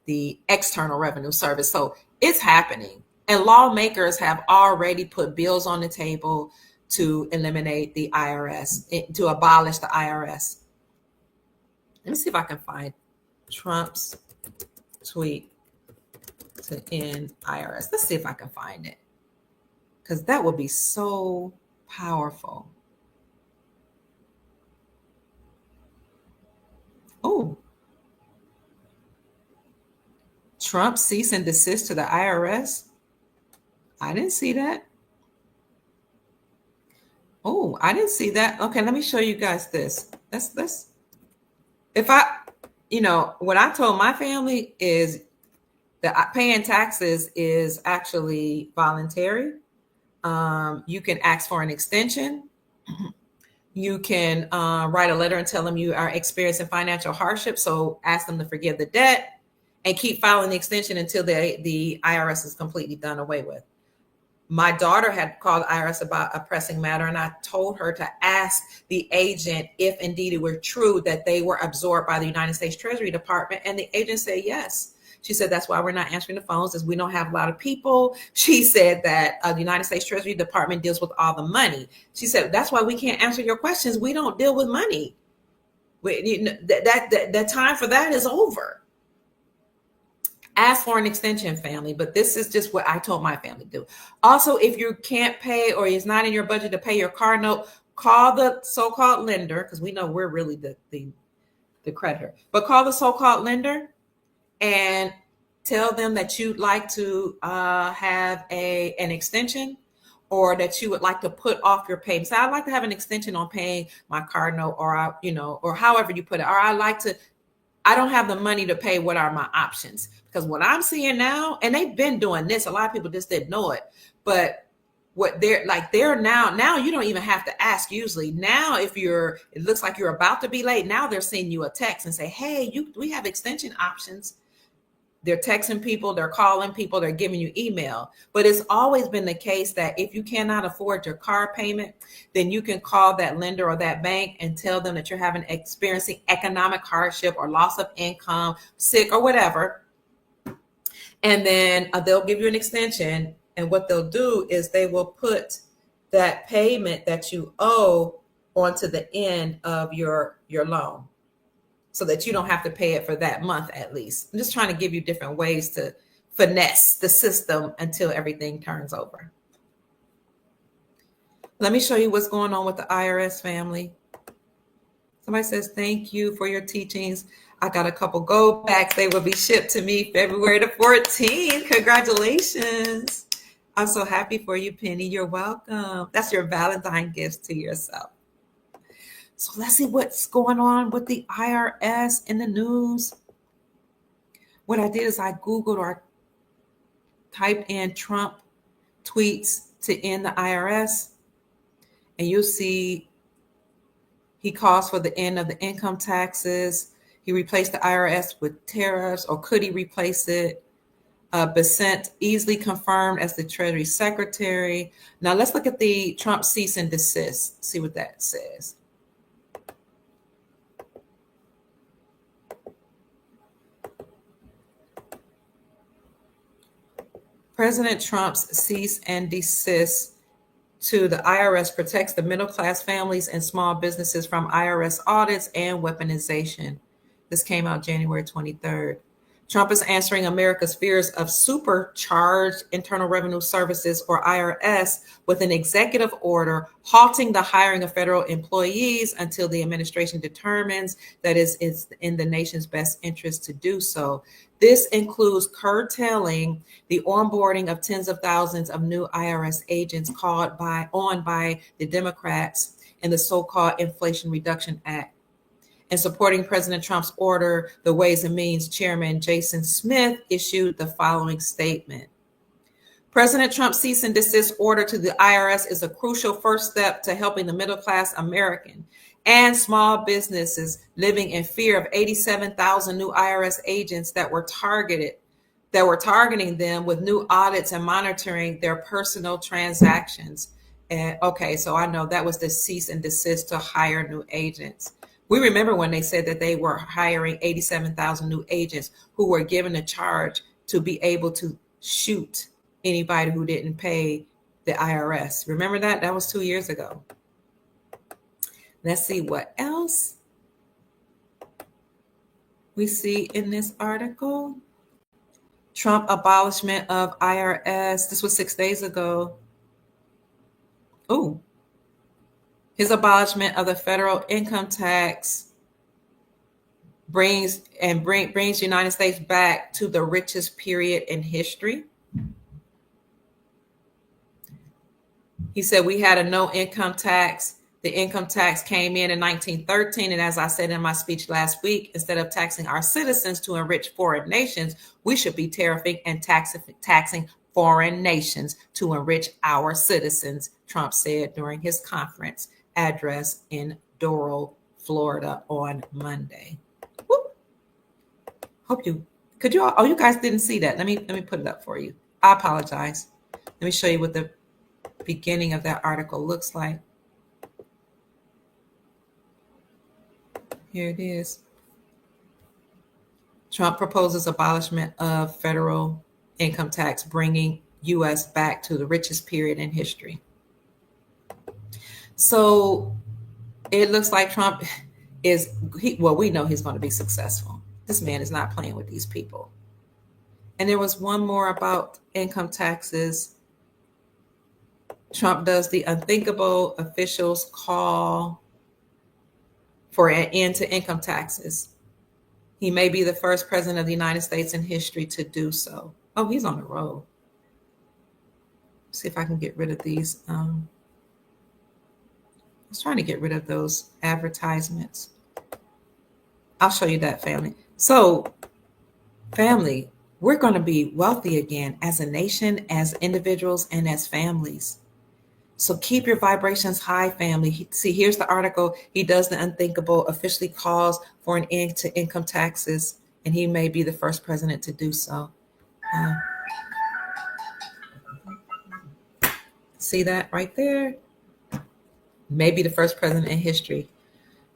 the External Revenue Service. So it's happening. And lawmakers have already put bills on the table to eliminate the IRS, to abolish the IRS. Let me see if I can find Trump's tweet to end IRS. Let's see if I can find it, because that would be so powerful. Oh, Trump cease and desist to the IRS. I didn't see that. Oh, I didn't see that. Okay, let me show you guys this. Let's if I, what I told my family is that paying taxes is actually voluntary. You can ask for an extension. You can write a letter and tell them you are experiencing financial hardship. So ask them to forgive the debt and keep filing the extension until the IRS is completely done away with. My daughter had called the IRS about a pressing matter, and I told her to ask the agent if indeed it were true that they were absorbed by the United States Treasury Department. And the agent said yes. She said that's why we're not answering the phones, is we don't have a lot of people. She said that the United States Treasury Department deals with all the money. She said that's why we can't answer your questions. We don't deal with money. That time for that is over. Ask for an extension, family, but this is just what I told my family to do. Also, if you can't pay or it's not in your budget to pay your car note, call the so-called lender, because we know we're really the creditor, but call the so-called lender and tell them that you'd like to have an extension, or that you would like to put off your payment. So I'd like to have an extension on paying my car note, or or however you put it, or I don't have the money to pay. What are my options? Because what I'm seeing now, and they've been doing this, a lot of people just didn't know it, but what they're now you don't even have to ask usually. Now, if it looks like you're about to be late, now they're sending you a text and say, hey, we have extension options. They're texting people, they're calling people, they're giving you email. But it's always been the case that if you cannot afford your car payment, then you can call that lender or that bank and tell them that you're experiencing economic hardship or loss of income, sick or whatever. And then they'll give you an extension. And what they'll do is they will put that payment that you owe onto the end of your loan, so that you don't have to pay it for that month at least. I'm just trying to give you different ways to finesse the system until everything turns over. Let me show you what's going on with the IRS, family. Somebody says, thank you for your teachings. I got a couple gold backs. They will be shipped to me February the 14th. Congratulations. I'm so happy for you, Penny. You're welcome. That's your Valentine gift to yourself. So let's see what's going on with the IRS in the news. What I did is I Googled or typed in Trump tweets to end the IRS. And you'll see he calls for the end of the income taxes. He replaced the IRS with tariffs, or could he replace it? Bessent easily confirmed as the Treasury Secretary. Now let's look at the Trump cease and desist, see what that says. President Trump's cease and desist to the IRS protects the middle-class families and small businesses from IRS audits and weaponization. This came out January 23rd. Trump is answering America's fears of supercharged Internal Revenue Services, or IRS, with an executive order halting the hiring of federal employees until the administration determines that it's in the nation's best interest to do so. This includes curtailing the onboarding of tens of thousands of new IRS agents called on by the Democrats in the so-called Inflation Reduction Act. And supporting President Trump's order, the Ways and Means Chairman Jason Smith issued the following statement. President Trump's cease and desist order to the IRS is a crucial first step to helping the middle-class American and small businesses living in fear of 87,000 new IRS agents that were targeting them with new audits and monitoring their personal transactions. And okay, so I know that was the cease and desist to hire new agents. We remember when they said that they were hiring 87,000 new agents who were given a charge to be able to shoot anybody who didn't pay the IRS. Remember that? That was 2 years ago. Let's see what else we see in this article. Trump abolishment of IRS. This was 6 days ago. Oh. His abolishment of the federal income tax brings the United States back to the richest period in history. He said we had a no income tax. The income tax came in 1913. And as I said in my speech last week, instead of taxing our citizens to enrich foreign nations, we should be tariffing and taxing foreign nations to enrich our citizens, Trump said during his conference address in Doral, Florida on Monday. Whoop. Hope you all, oh, you guys didn't see that. Let me put it up for you. I apologize. Let me show you what the beginning of that article looks like. Here it is. Trump proposes abolishment of federal income tax, bringing U.S. back to the richest period in history. So it looks like Trump is, well, we know he's going to be successful. This man is not playing with these people. And there was one more about income taxes. Trump does the unthinkable. Officials call for an end to income taxes. He may be the first president of the United States in history to do so. Oh, he's on the road. See if I can get rid of these. I was trying to get rid of those advertisements. I'll show you that, family. So, family, we're going to be wealthy again as a nation, as individuals, and as families. So keep your vibrations high, family. See, here's the article. He does the unthinkable, officially calls for an end to income taxes, and he may be the first president to do so. See that right there? Maybe the first president in history.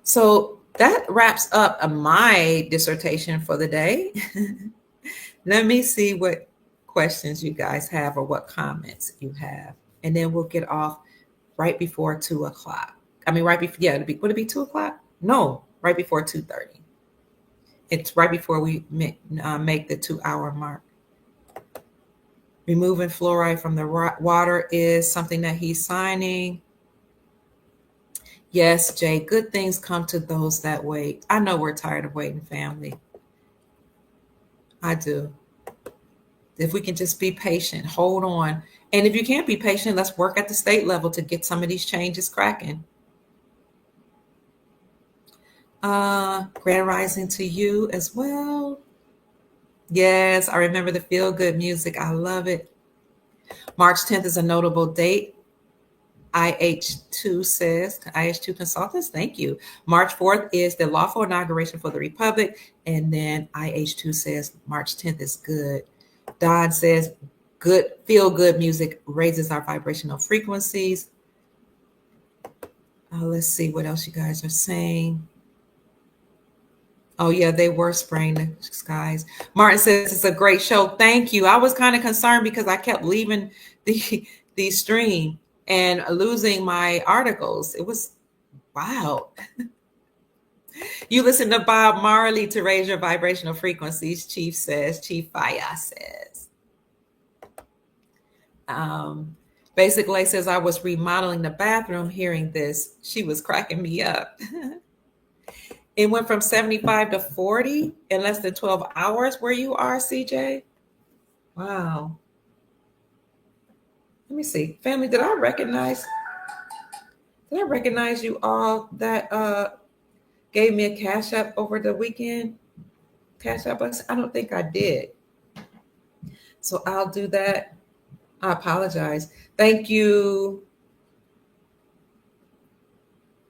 So that wraps up my dissertation for the day. Let me see what questions you guys have or what comments you have. And then we'll get off right before 2 o'clock. I mean, right before, yeah, would it be 2 o'clock? No, right before 2:30. It's right before we make the 2-hour mark. Removing fluoride from the water is something that he's signing. Yes, Jay, good things come to those that wait. I know we're tired of waiting, family. I do. If we can just be patient, hold on. And if you can't be patient, let's work at the state level to get some of these changes cracking. Grand rising to you as well. Yes, I remember the feel-good music. I love it. March 10th is a notable date. IH2 says, IH2 Consultants, thank you. March 4th is the lawful inauguration for the Republic. And then IH2 says March 10th is good. Don says, good, feel-good music raises our vibrational frequencies. Let's see what else you guys are saying. Oh, yeah, they were spraying the skies. Martin says, it's a great show. Thank you. I was kind of concerned because I kept leaving the stream and losing my articles. It was wild. You listen to Bob Marley to raise your vibrational frequencies, Chief says. Chief Faya says. Basically says, I was remodeling the bathroom hearing this. She was cracking me up. It went from 75 to 40 in less than 12 hours where you are, CJ. Wow. Let me see. Family, did I recognize you all that gave me a Cash App over the weekend? Cash App? I don't think I did. So I'll do that. I apologize. Thank you.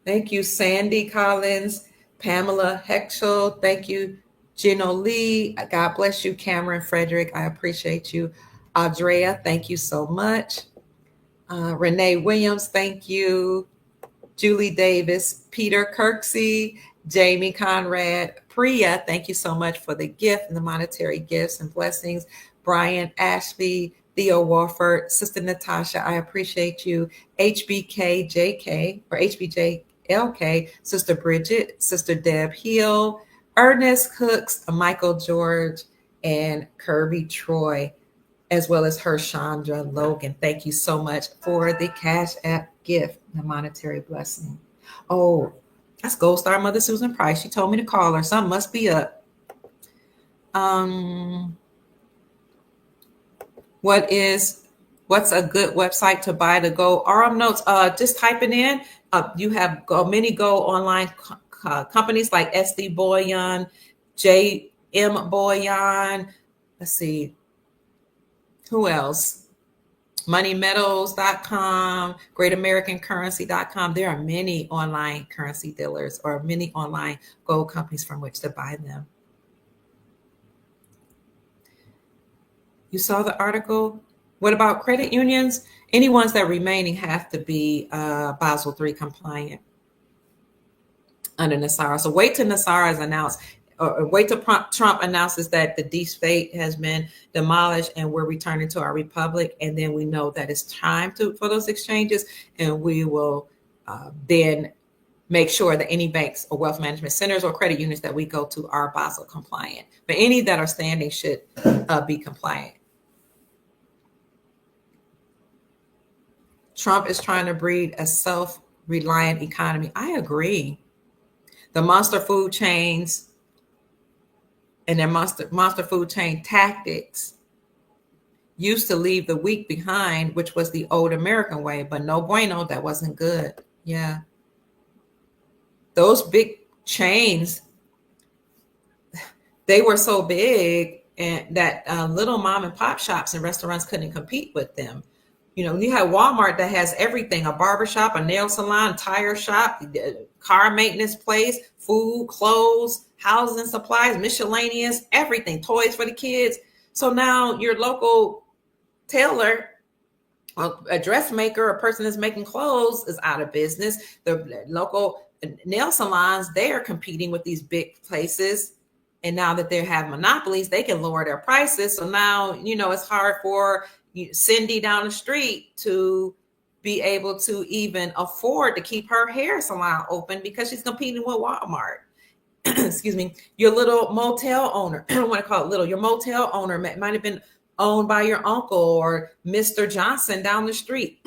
Thank you, Sandy Collins, Pamela Hexel. Thank you, Gino Lee. God bless you, Cameron Frederick. I appreciate you. Audrea, thank you so much. Renee Williams, thank you. Julie Davis, Peter Kirksey, Jamie Conrad, Priya, thank you so much for the gift and the monetary gifts and blessings. Brian Ashby, Theo Walford, Sister Natasha, I appreciate you. HBKJK or HBJLK, Sister Bridget, Sister Deb Hill, Ernest Cooks, Michael George, and Kirby Troy, as well as Herchandra Logan. Thank you so much for the Cash App gift, the monetary blessing. Oh, that's Gold Star Mother Susan Price. She told me to call her. Something must be up. What's a good website to buy the Go RM notes? Just typing in. You have many Go online companies like SD Boyan, JM Boyan. Let's see. Who else? moneymetals.com, greatamericancurrency.com. There are many online currency dealers or many online gold companies from which to buy them. You saw the article? What about credit unions? Any ones that remaining have to be Basel III compliant under NASARA. So wait till NASARA is announced, or wait till Trump announces that the deep state has been demolished and we're returning to our republic. And then we know that it's time for those exchanges. And we will then make sure that any banks or wealth management centers or credit unions that we go to are Basel compliant. But any that are standing should be compliant. Trump is trying to breed a self-reliant economy. I agree. The monster food chains and their monster food chain tactics used to leave the weak behind, which was the old American way, but no bueno, that wasn't good. Yeah. Those big chains, they were so big and that little mom and pop shops and restaurants couldn't compete with them. You know, you have Walmart that has everything, a barbershop, a nail salon, tire shop, car maintenance place, food, clothes, housing supplies, miscellaneous, everything, toys for the kids. So now your local tailor, a dressmaker, a person that's making clothes is out of business. The local nail salons, they are competing with these big places. And now that they have monopolies, they can lower their prices. So now, you know, it's hard for Cindy down the street to be able to even afford to keep her hair salon open because she's competing with Walmart. Excuse me. Your little motel owner, I don't want to call it little, your motel owner might have been owned by your uncle or Mr. Johnson down the street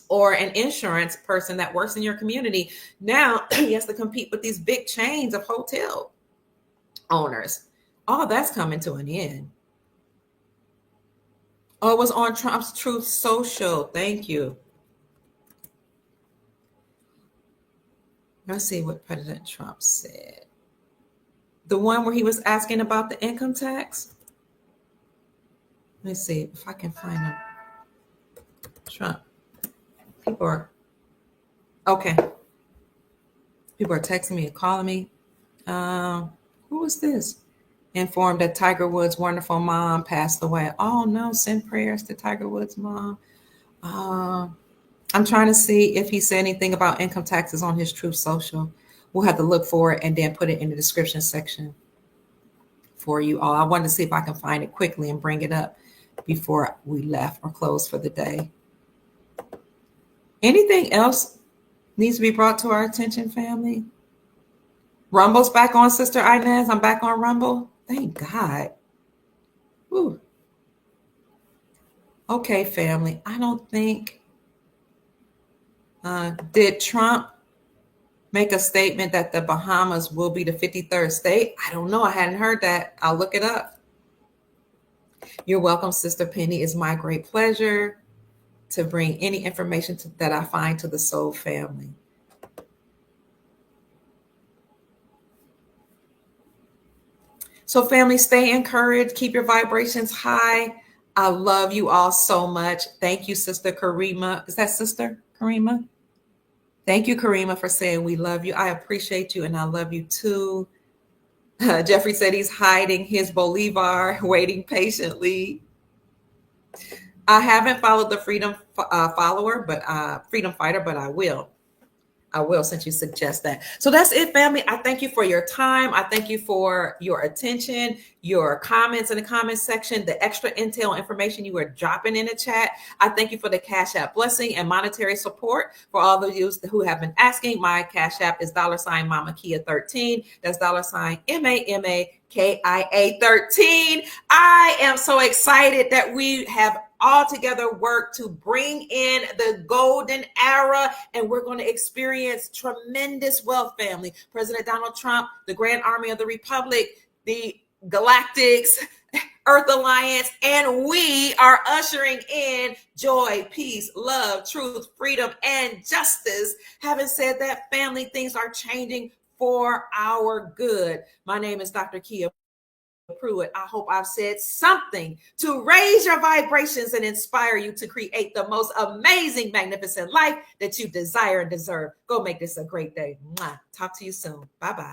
or an insurance person that works in your community. Now he has to compete with these big chains of hotel owners. All that's coming to an end. Oh, it was on Trump's Truth Social. Thank you. Let's see what President Trump said. The one where he was asking about the income tax. Let's see if I can find him. Trump. People are okay. People are texting me and calling me. Who was this? Informed that Tiger Woods' wonderful mom passed away. Oh no, send prayers to Tiger Woods' mom. I'm trying to see if he said anything about income taxes on his Truth Social. We'll have to look for it and then put it in the description section for you all. I wanted to see if I can find it quickly and bring it up before we left or closed for the day. Anything else needs to be brought to our attention, family? Rumble's back on, Sister Inez. I'm back on Rumble. Thank God. Whew. Okay, family. I don't think, did Trump make a statement that the Bahamas will be the 53rd state? I don't know. I hadn't heard that. I'll look it up. You're welcome, Sister Penny. It's my great pleasure to bring any information that I find to the Soul family. So family, stay encouraged. Keep your vibrations high. I love you all so much. Thank you, Sister Karima. Is that Sister Karima? Thank you, Karima, for saying we love you. I appreciate you and I love you too. Jeffrey said he's hiding his Bolivar, waiting patiently. I haven't followed the Freedom Freedom Fighter, but I will. Since you suggest that. So that's it, family. I thank you for your time. I thank you for your attention, your comments in the comment section, the extra intel information you were dropping in the chat. I thank you for the Cash App blessing and monetary support. For all of you who have been asking, my Cash App is $ Mama Kia 13. That's $ MAMAKIA 13. I am so excited that we have all together work to bring in the golden era, and we're going to experience tremendous wealth, family. President Donald Trump, the Grand Army of the Republic, the Galactics, Earth Alliance, and we are ushering in joy, peace, love, truth, freedom, and justice. Having said that, family, things are changing for our good. My name is Dr. Kia Pruitt. I hope I've said something to raise your vibrations and inspire you to create the most amazing, magnificent life that you desire and deserve. Go make this a great day. Mwah. Talk to you soon. Bye-bye.